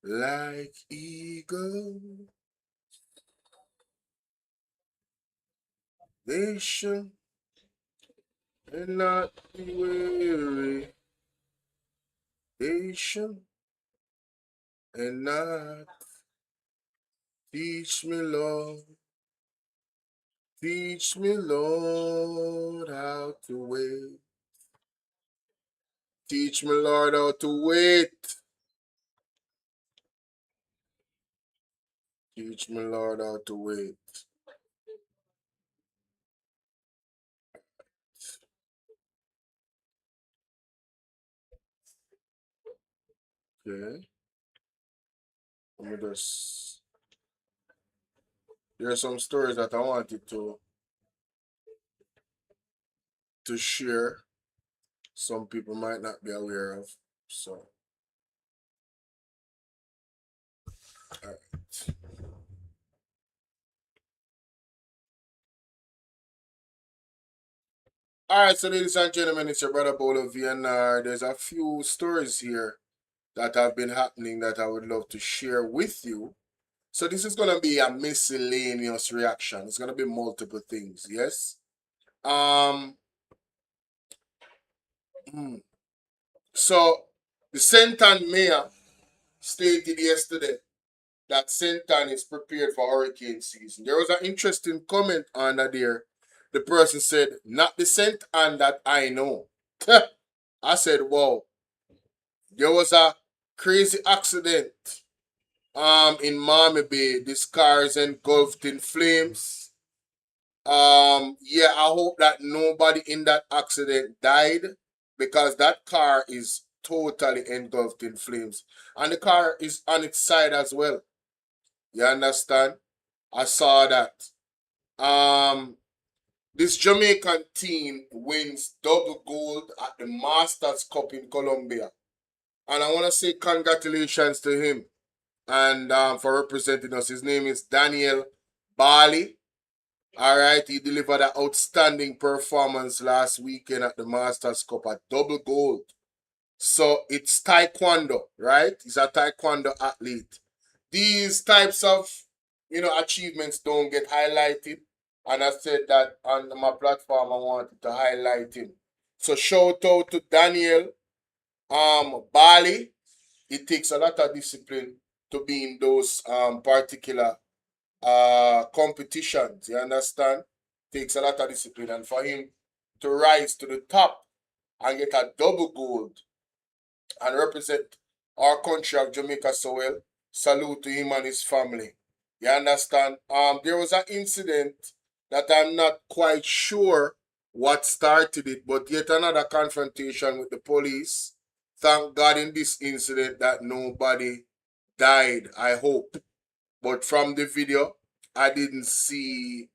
like eagles. They shall and not be weary. They shall and not. Teach me, Lord. Teach me, Lord, how to wait. Teach me, Lord, how to wait. Teach me, Lord, how to wait. Okay. Let me just. There are some stories that I wanted to share. Some people might not be aware of. So. All right. All right, so ladies and gentlemen, it's your brother Bolo VNR. There's a few stories here that have been happening that I would love to share with you. So this is going to be a miscellaneous reaction. It's going to be multiple things, yes? So the Senton mayor stated yesterday that Senton is prepared for hurricane season. There was an interesting comment under there. The person said, not the Senton that I know. I said, wow. There was a crazy accident in Miami Bay. This car is engulfed in flames. Yeah, I hope that nobody in that accident died, because that car is totally engulfed in flames. And the car is on its side as well. You understand? I saw that. This Jamaican team wins double gold at the Masters Cup in Colombia. And I want to say congratulations to him and for representing us. His name is Daniel Bali. All right, he delivered an outstanding performance last weekend at the Masters Cup at double gold. So it's taekwondo, right? He's a taekwondo athlete. These types of, achievements don't get highlighted. And I said that on my platform, I wanted to highlight him. So shout out to Daniel Bali. It takes a lot of discipline to be in those particular competitions. You understand? Takes a lot of discipline. And for him to rise to the top and get a double gold and represent our country of Jamaica so well, salute to him and his family. You understand? There was an incident that I'm not quite sure what started it, but yet another confrontation with the police. Thank God in this incident that nobody died, I hope. But from the video, I didn't see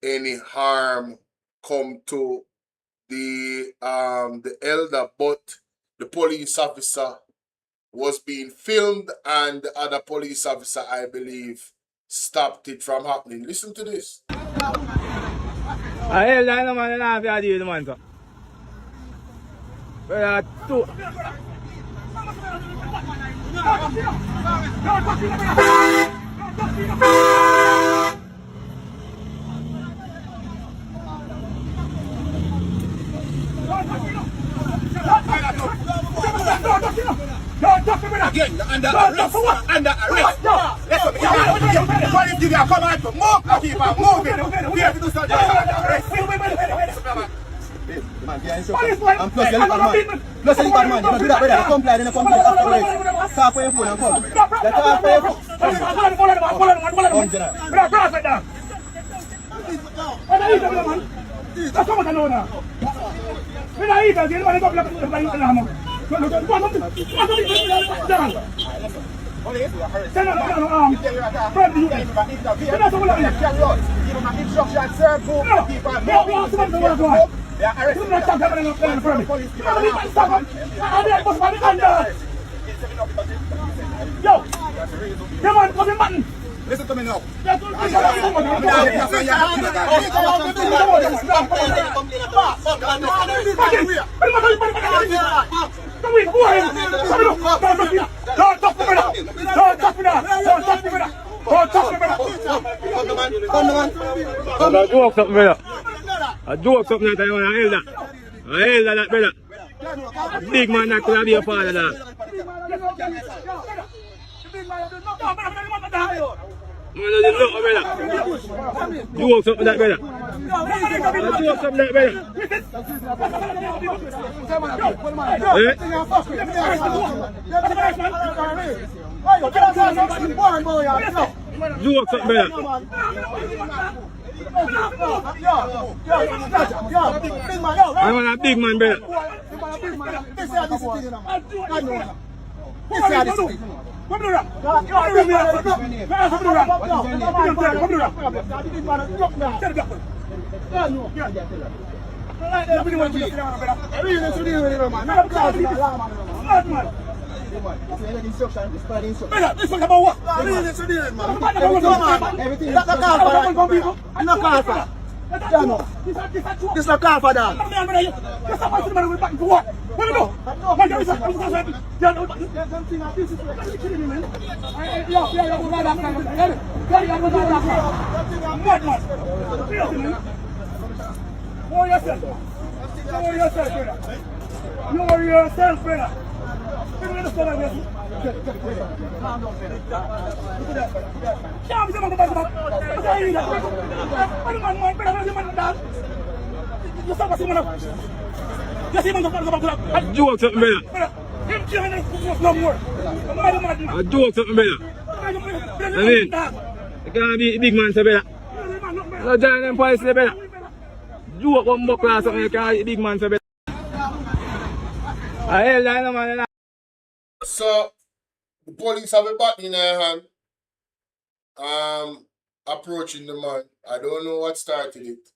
any harm come to the elder, but the police officer was being filmed and the other police officer, I believe, stopped it from happening. Listen to this. I held on, man, and I have to deal with the man, sir. But two. Again, you're under arrest. Under arrest. That's what you give you a command to move. Keep on moving. We have to do something. Under arrest. I'm plus you're man. Plus you're bad man. You do that, brother. You comply, then you comply afterwards. Talk for your phone and come. Let's talk for your phone. Come, General. That's what I know now. When I eat, I get money to Listen to me now. I joke something that I want to elder. I elder that brother. Big man that could be a father that. Man, you look, brother. You walk something that brother. You walk something that brother. You walk something brother. I want a big man brother. This is a car for that. Know yourself, brother. I do something better. I do something better. I mean, it can't be a big man so better. No giant and police so better. Do up one buck or something, you can't be a big man so better. I held on, man. So, the police have a bat in their hand, approaching the man. I don't know what started it.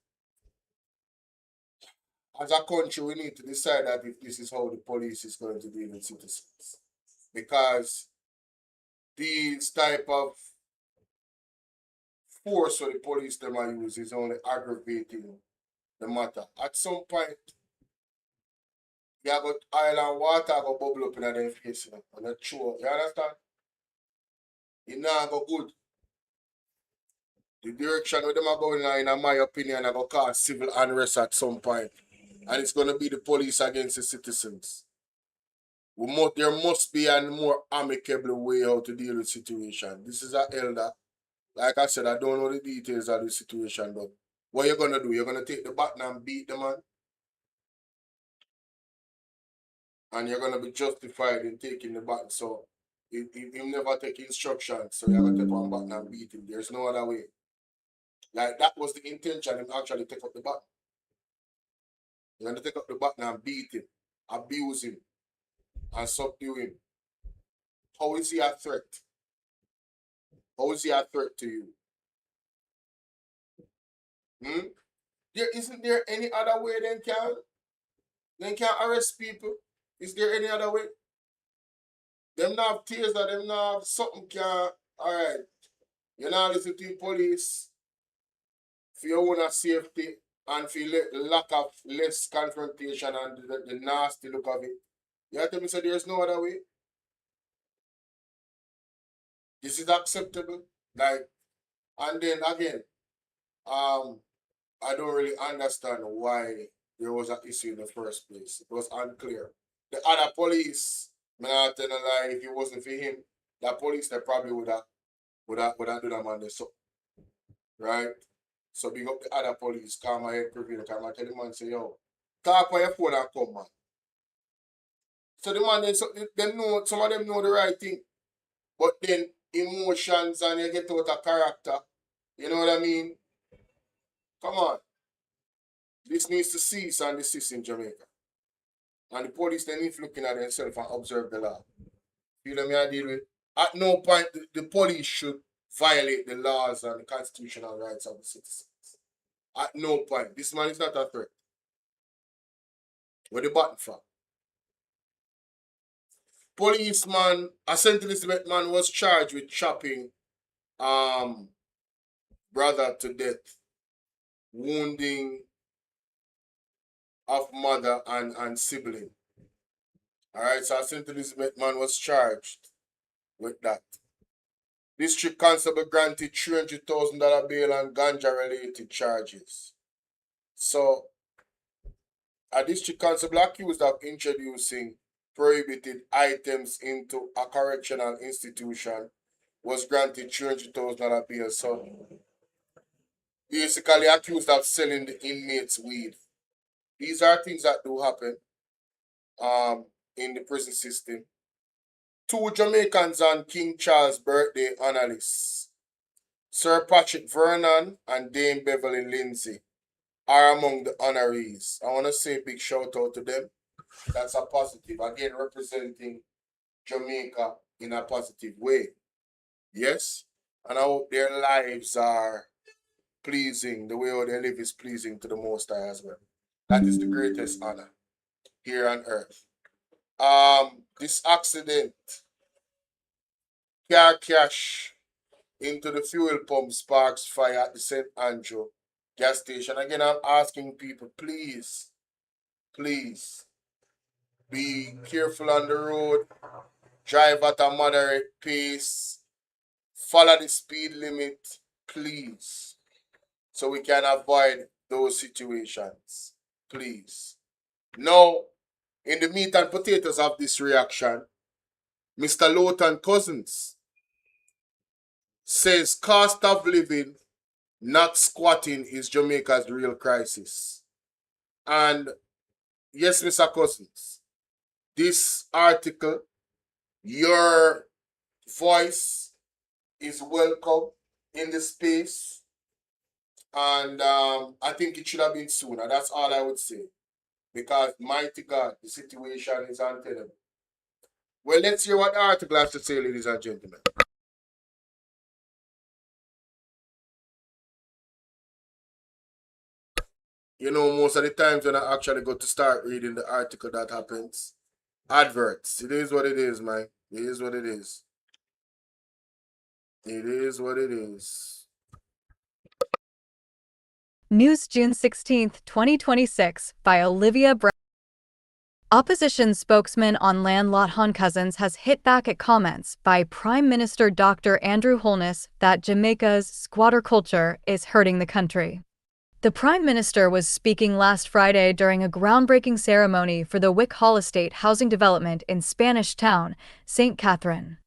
As a country, we need to decide that if this is how the police is going to deal with citizens. Because these type of force that the police them are use is only aggravating the matter. At some point, you got oil and water go bubble up in their face, and that's true. You understand? It not go good. The direction where them are going in my opinion, are going to cause civil unrest at some point. And it's going to be the police against the citizens. There must be a more amicable way how to deal with the situation. This is an elder. Like I said, I don't know the details of the situation, but what you're going to do, you're going to take the baton and beat the man. And you're going to be justified in taking the baton. So He never take instructions, so you have to take one button and beat him. There's no other way. Like, that was the intention, him actually take up the button. You're going to take up the button and beat him, abuse him, and subdue him. How is he a threat? How is he a threat to you? Isn't there any other way they can arrest people? Is there any other way? Them not have tears that them not have something can. Alright. You not listen to the police for your own safety and for lack of less confrontation and the nasty look of it. You have to me say there's no other way. This is acceptable. Like, and then again, I don't really understand why there was an issue in the first place. It was unclear. The other police, I'm not telling a lie, if it wasn't for him, the police they probably would have do that man so. Right? So big up the other police, calm my head prevail, come and tell the man say, yo, talk on your phone and come, man. So the man then them know, some of them know the right thing. But then emotions and you get out of character. You know what I mean? Come on. This needs to cease and desist in Jamaica. And the police then need to look at themselves and observe the law. You know what I deal with? At no point the police should violate the laws and the constitutional rights of the citizens. At no point. This man is not a threat. Where the button for? Policeman, a St. Elizabeth man was charged with chopping brother to death, wounding of mother and sibling. Alright, so a St. Elizabeth man was charged with that. District Constable granted $300,000 bail on ganja-related charges. So, a District Constable accused of introducing prohibited items into a correctional institution was granted $300,000 bail. So, basically accused of selling the inmates weed. These are things that do happen in the prison system. 2 Jamaicans on King Charles' birthday honor list, Sir Patrick Vernon and Dame Beverly Lindsay, are among the honorees. I want to say a big shout out to them. That's a positive. Again, representing Jamaica in a positive way. Yes? And I hope their lives are pleasing. The way how they live is pleasing to the Most High as well. That is the greatest honor here on earth. This accident, car crash into the fuel pump, sparks fire at the St. Andrew gas station. Again, I'm asking people, please, be careful on the road, drive at a moderate pace, follow the speed limit, please, so we can avoid those situations, please. Now, in the meat and potatoes of this reaction, Mr. Lowton Cousins says cost of living, not squatting, is Jamaica's real crisis. And yes, Mr. Cousins, this article, your voice is welcome in the space. And I think it should have been sooner. That's all I would say. Because, mighty God, the situation is untenable. Well, let's hear what the article has to say, ladies and gentlemen. You know, most of the times when I actually go to start reading the article, that happens. Adverts. It is what it is, man. It is what it is. It is what it is. News June 16th, 2026 by Olivia Brown. Opposition spokesman on land Lawton Cousins has hit back at comments by Prime Minister Dr. Andrew Holness that Jamaica's squatter culture is hurting the country. The Prime Minister was speaking last Friday during a groundbreaking ceremony for the Wick Hall Estate housing development in Spanish Town, St. Catherine.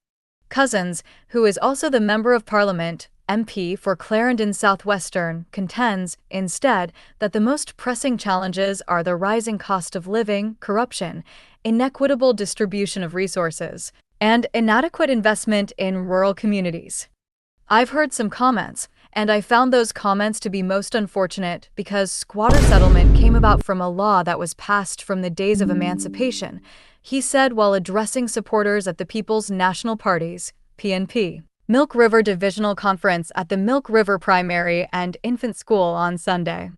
Cousins, who is also the Member of Parliament, MP for Clarendon Southwestern, contends, instead, that the most pressing challenges are the rising cost of living, corruption, inequitable distribution of resources, and inadequate investment in rural communities. I've heard some comments, and I found those comments to be most unfortunate because squatter settlement came about from a law that was passed from the days of emancipation, he said while addressing supporters at the People's National Party's PNP Milk River Divisional Conference at the Milk River Primary and Infant School on Sunday.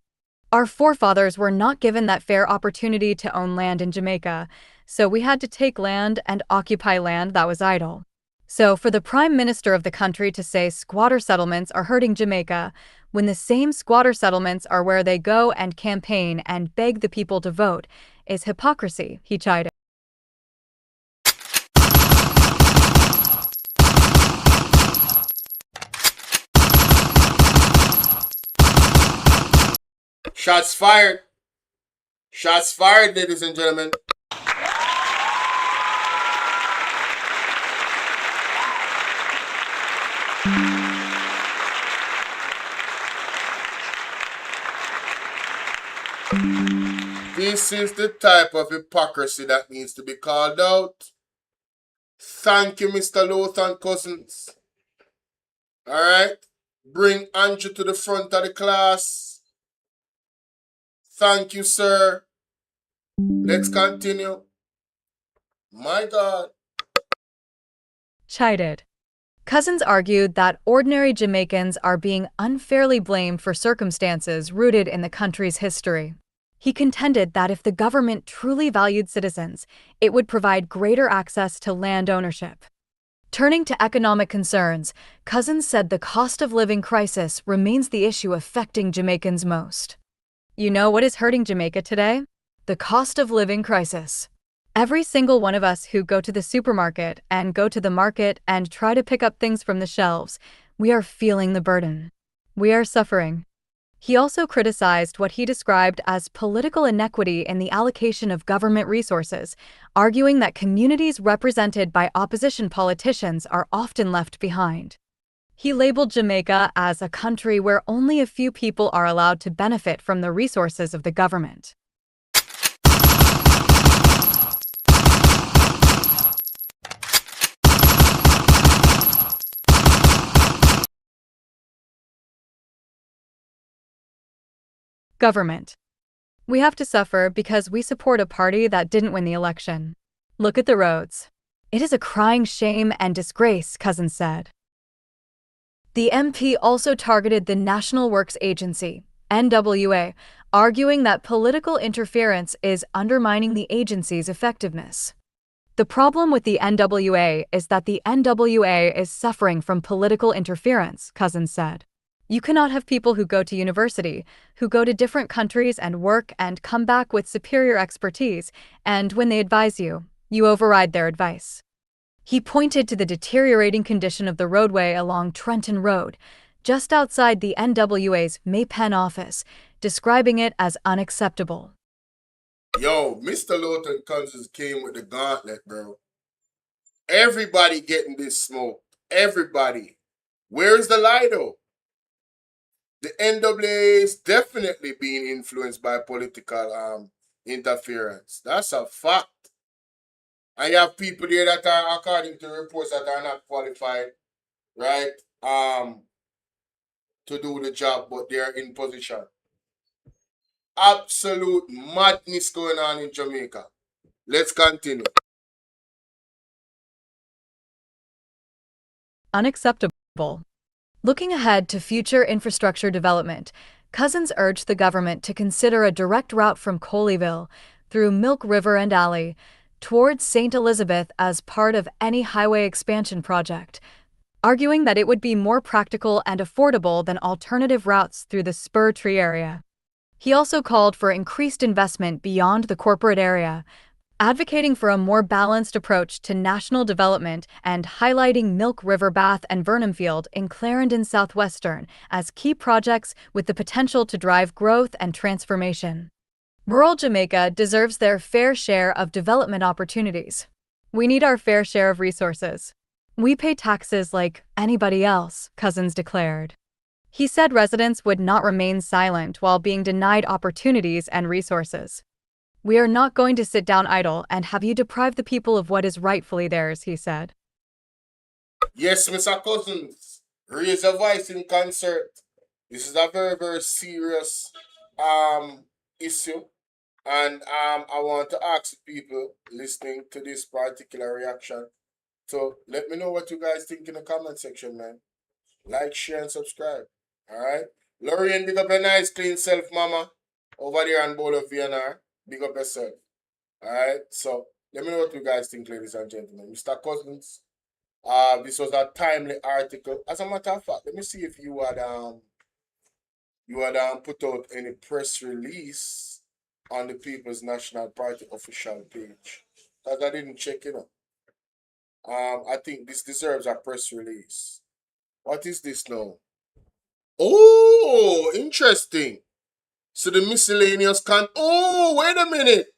Our forefathers were not given that fair opportunity to own land in Jamaica, so we had to take land and occupy land that was idle. So for the Prime Minister of the country to say squatter settlements are hurting Jamaica, when the same squatter settlements are where they go and campaign and beg the people to vote, is hypocrisy, he chided. Shots fired. Shots fired, ladies and gentlemen. This is the type of hypocrisy that needs to be called out. Thank you, Mr. Lothan Cousins. All right. Bring Andrew to the front of the class. Thank you, sir. Let's continue. My God. Chided. Cousins argued that ordinary Jamaicans are being unfairly blamed for circumstances rooted in the country's history. He contended that if the government truly valued citizens, it would provide greater access to land ownership. Turning to economic concerns, Cousins said the cost of living crisis remains the issue affecting Jamaicans most. You know what is hurting Jamaica today? The cost of living crisis. Every single one of us who go to the supermarket and go to the market and try to pick up things from the shelves, we are feeling the burden. We are suffering. He also criticized what he described as political inequity in the allocation of government resources, arguing that communities represented by opposition politicians are often left behind. He labeled Jamaica as a country where only a few people are allowed to benefit from the resources of the government. Government. We have to suffer because we support a party that didn't win the election. Look at the roads. It is a crying shame and disgrace, Cousins said. The MP also targeted the National Works Agency, NWA, arguing that political interference is undermining the agency's effectiveness. The problem with the NWA is that the NWA is suffering from political interference, Cousins said. You cannot have people who go to university, who go to different countries and work and come back with superior expertise, and when they advise you, you override their advice. He pointed to the deteriorating condition of the roadway along Trenton Road, just outside the NWA's Maypen office, describing it as unacceptable. Yo, Mr. Lothan Cousins came with the gauntlet, bro. Everybody getting this smoke. Everybody. Where's the lie, though? The NWA is definitely being influenced by political interference. That's a fact. And you have people there that are, according to reports, that are not qualified, right, to do the job, but they are in position. Absolute madness going on in Jamaica. Let's continue. Unacceptable. Looking ahead to future infrastructure development, Cousins urged the government to consider a direct route from Coleyville through Milk River and Alley towards St. Elizabeth as part of any highway expansion project, arguing that it would be more practical and affordable than alternative routes through the Spur Tree area. He also called for increased investment beyond the corporate area, advocating for a more balanced approach to national development and highlighting Milk River Bath and Vernonfield in Clarendon Southwestern as key projects with the potential to drive growth and transformation. Rural Jamaica deserves their fair share of development opportunities. We need our fair share of resources. We pay taxes like anybody else, Cousins declared. He said residents would not remain silent while being denied opportunities and resources. We are not going to sit down idle and have you deprive the people of what is rightfully theirs, he said. Yes, Mr. Cousins, raise a voice in concert. This is a very, very serious issue. And I want to ask people listening to this particular reaction to let me know what you guys think in the comment section, man. Like, share, and subscribe. Alright? Lorraine, big up a nice, clean self, mama. Over there on Bolo VNR. Big up yourself. Alright? So, let me know what you guys think, ladies and gentlemen. Mr. Cousins, this was a timely article. As a matter of fact, let me see if you had put out any press release on the People's National Party official page. Because I didn't check it out. I think this deserves a press release. What is this now? Oh, interesting. So the miscellaneous oh, wait a minute.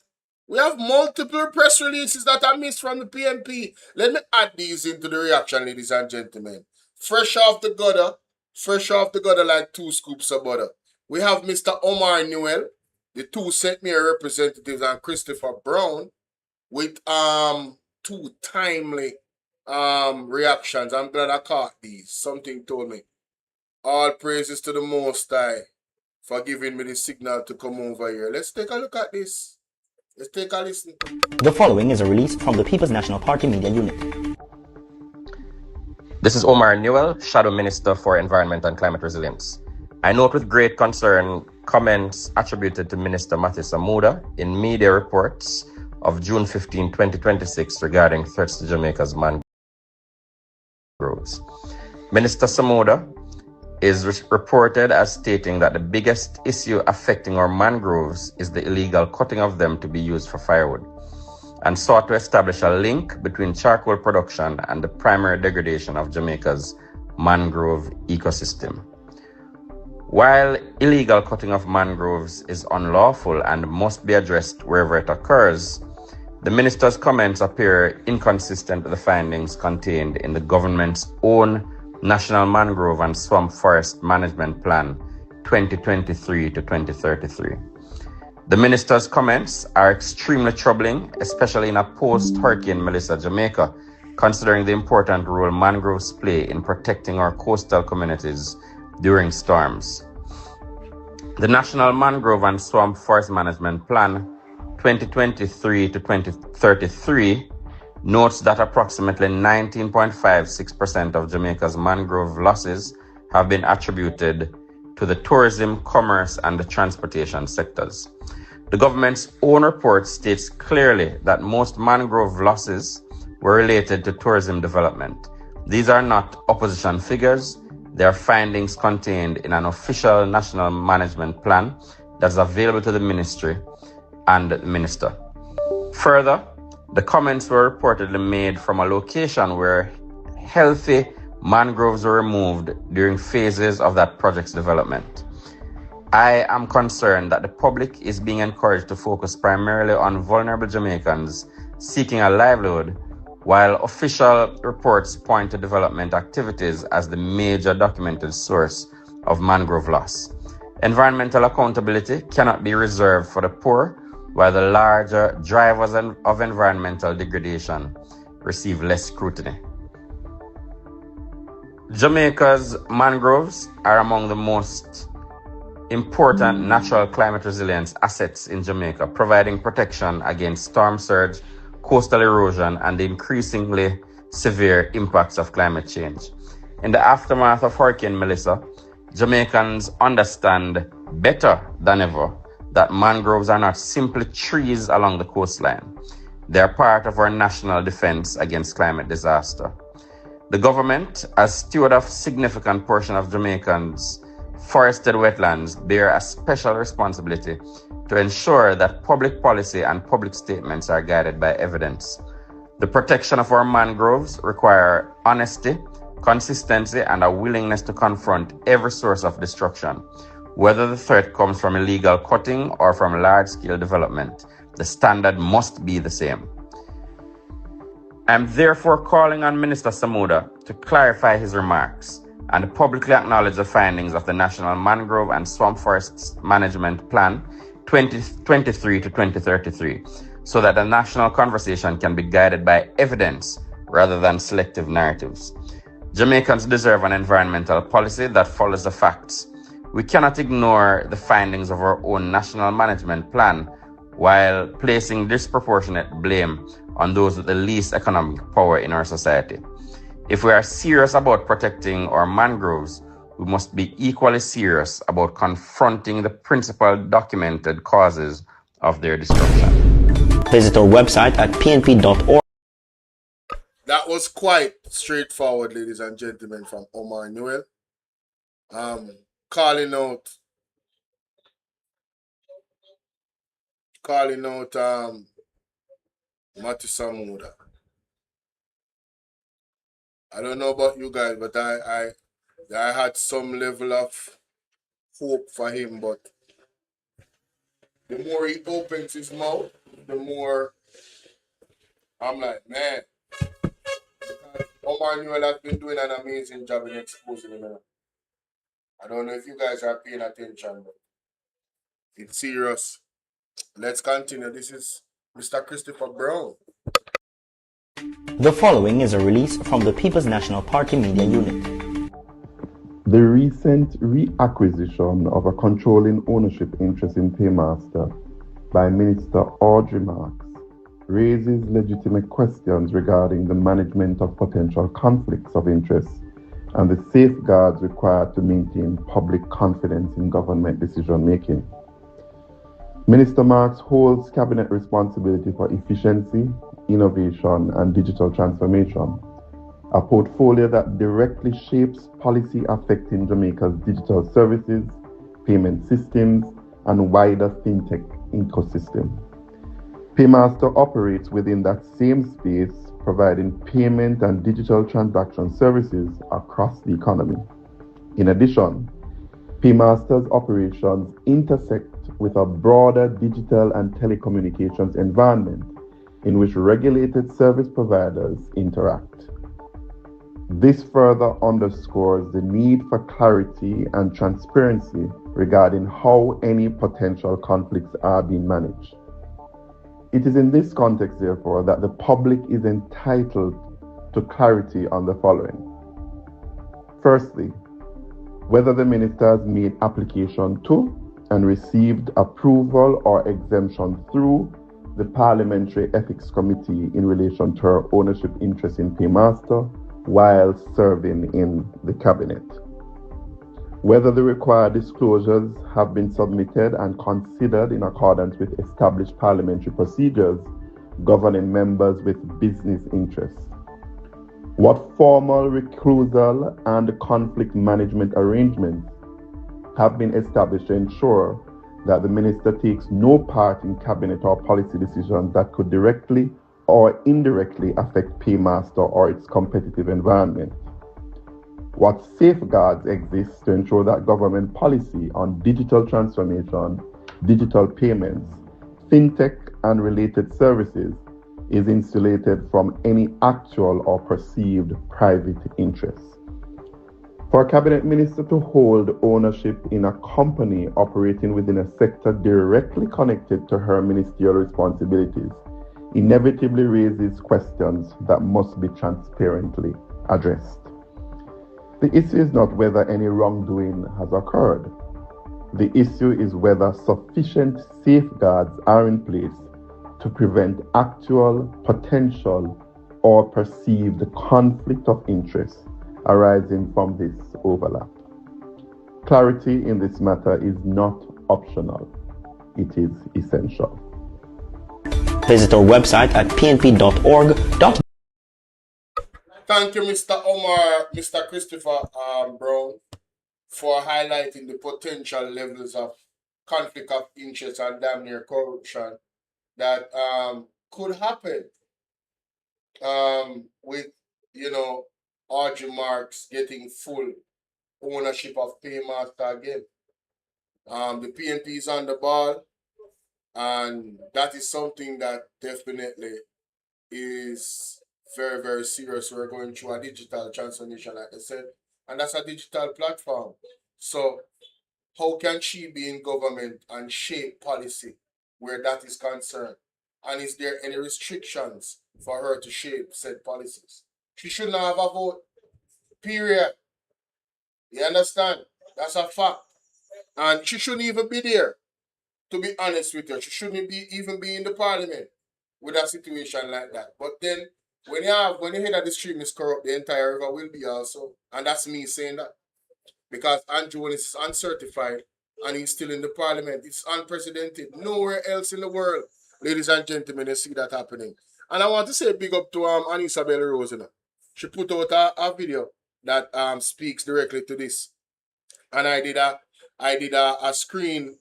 We have multiple press releases that are missed from the PNP. Let me add these into the reaction, ladies and gentlemen. Fresh off the gutter like 2 scoops of butter. We have Mr. Omar Newell, the 2 St. Mary representatives, and Christopher Brown with 2 timely reactions. I'm glad I caught these. Something told me. All praises to the Most High for giving me the signal to come over here. Let's take a look at this. Let's take a listen. The following is a release from the People's National Party Media Unit. This is Omar Newell, Shadow Minister for Environment and Climate Resilience. I note with great concern comments attributed to Minister Matthew Samuda in media reports of June 15, 2026 regarding threats to Jamaica's mangroves. Minister Samuda is reported as stating that the biggest issue affecting our mangroves is the illegal cutting of them to be used for firewood, and sought to establish a link between charcoal production and the primary degradation of Jamaica's mangrove ecosystem. While illegal cutting of mangroves is unlawful and must be addressed wherever it occurs, the minister's comments appear inconsistent with the findings contained in the government's own National Mangrove and Swamp Forest Management Plan 2023 to 2033. The minister's comments are extremely troubling, especially in a post-Hurricane Melissa Jamaica, considering the important role mangroves play in protecting our coastal communities during storms. The National Mangrove and Swamp Forest Management Plan 2023 to 2033 notes that approximately 19.56% of Jamaica's mangrove losses have been attributed to the tourism, commerce, and the transportation sectors. The government's own report states clearly that most mangrove losses were related to tourism development. These are not opposition figures. They are findings contained in an official national management plan that is available to the ministry and the minister. Further, the comments were reportedly made from a location where healthy mangroves were removed during phases of that project's development. I am concerned that the public is being encouraged to focus primarily on vulnerable Jamaicans seeking a livelihood, while official reports point to development activities as the major documented source of mangrove loss. Environmental accountability cannot be reserved for the poor, while the larger drivers of environmental degradation receive less scrutiny. Jamaica's mangroves are among the most important natural climate resilience assets in Jamaica, providing protection against storm surge, coastal erosion, and the increasingly severe impacts of climate change. In the aftermath of Hurricane Melissa, Jamaicans understand better than ever that mangroves are not simply trees along the coastline. They are part of our national defense against climate disaster. The government, as steward of a significant portion of Jamaicans' forested wetlands, bear a special responsibility to ensure that public policy and public statements are guided by evidence. The protection of our mangroves requires honesty, consistency, and a willingness to confront every source of destruction. Whether the threat comes from illegal cutting or from large-scale development, the standard must be the same. I am therefore calling on Minister Samuda to clarify his remarks and publicly acknowledge the findings of the National Mangrove and Swamp Forest Management Plan 2023 to 2033, so that the national conversation can be guided by evidence rather than selective narratives. Jamaicans deserve an environmental policy that follows the facts. We cannot ignore the findings of our own national management plan while placing disproportionate blame on those with the least economic power in our society. If we are serious about protecting our mangroves, we must be equally serious about confronting the principal documented causes of their destruction. Visit our website at pnp.org. That was quite straightforward, ladies and gentlemen, from Omar Newell. Calling out Mati Samuda. I don't know about you guys, but I had some level of hope for him, but the more he opens his mouth, the more I'm like, man, Omar Newell has been doing an amazing job in exposing him. I don't know if you guys are paying attention, but it's serious. Let's continue. This is Mr. Christopher Brown. The following is a release from the People's National Party Media Unit. The recent reacquisition of a controlling ownership interest in Paymaster by Minister Audrey Marks raises legitimate questions regarding the management of potential conflicts of interest and the safeguards required to maintain public confidence in government decision-making. Minister Marks holds cabinet responsibility for efficiency, innovation, and digital transformation, a portfolio that directly shapes policy affecting Jamaica's digital services, payment systems, and wider fintech ecosystem. Paymaster operates within that same space, providing payment and digital transaction services across the economy. In addition, Paymaster's operations intersect with a broader digital and telecommunications environment in which regulated service providers interact. This further underscores the need for clarity and transparency regarding how any potential conflicts are being managed. It is in this context, therefore, that the public is entitled to clarity on the following. Firstly, whether the minister has made application to and received approval or exemption through the Parliamentary Ethics Committee in relation to her ownership interest in Paymaster while serving in the Cabinet. Whether the required disclosures have been submitted and considered in accordance with established parliamentary procedures governing members with business interests. What formal recusal and conflict management arrangements have been established to ensure that the minister takes no part in cabinet or policy decisions that could directly or indirectly affect Paymaster or its competitive environment. What safeguards exist to ensure that government policy on digital transformation, digital payments, fintech and related services is insulated from any actual or perceived private interests. For a cabinet minister to hold ownership in a company operating within a sector directly connected to her ministerial responsibilities inevitably raises questions that must be transparently addressed. The issue is not whether any wrongdoing has occurred. The issue is whether sufficient safeguards are in place to prevent actual, potential, or perceived conflict of interest arising from this overlap. Clarity in this matter is not optional. It is essential. Visit our website at pnp.org. Thank you, Mr. Omar, Mr. Christopher Brown, for highlighting the potential levels of conflict of interest and damn near corruption that could happen with, Audrey Marks getting full ownership of Paymaster again. The PNP is on the ball, and that is something that definitely is very, very serious. We're going through a digital transformation, like I said, and that's a digital platform. So how can she be in government and shape policy where that is concerned? And is there any restrictions for her to shape said policies? She should not have a vote, period. You understand? That's a fact. And she shouldn't even be there, to be honest with you. She shouldn't even be in the parliament with a situation like that. But then, when you hear that the stream is corrupt, the entire river will be also. And that's me saying that. Because Andrew is uncertified and he's still in the parliament. It's unprecedented. Nowhere else in the world, ladies and gentlemen, you see that happening. And I want to say big up to Isabel Rose. You know. She put out a video that speaks directly to this. And I did a screen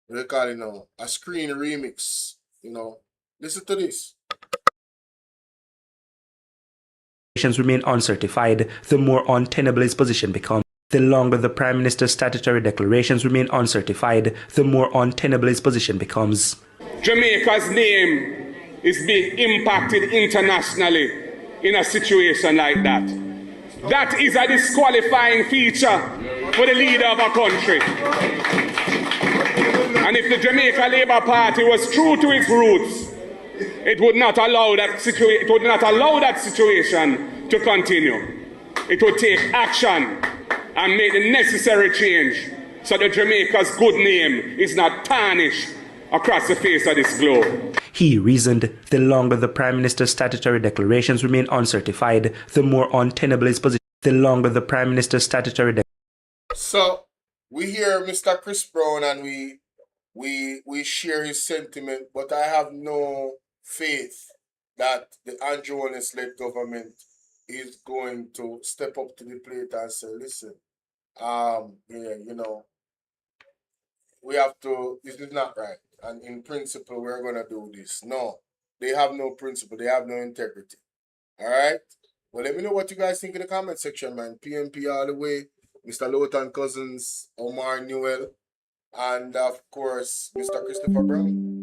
what do you call it now? A screen remix, you know. Listen to this. Remain uncertified, the more untenable his position becomes. The longer the Prime Minister's statutory declarations remain uncertified, the more untenable his position becomes. Jamaica's name is being impacted internationally in a situation like that. That is a disqualifying feature for the leader of a country. And if the Jamaica Labour Party was true to its roots, it would not allow that situation to continue. It would take action and make the necessary change so that Jamaica's good name is not tarnished across the face of this globe. He reasoned, the longer the Prime Minister's statutory declarations remain uncertified, the more untenable his position. The longer the Prime Minister's statutory So we hear Mr. Chris Brown and we share his sentiment, but I have no faith that the Andrew Holness-led government is going to step up to the plate and say, listen, we have to, this is not right. And in principle, we're going to do this. No, they have no principle. They have no integrity. All right? Well, let me know what you guys think in the comment section, man. PMP all the way. Mr. Lowton Cousins, Omar Newell, and of course, Mr. Christopher Brown.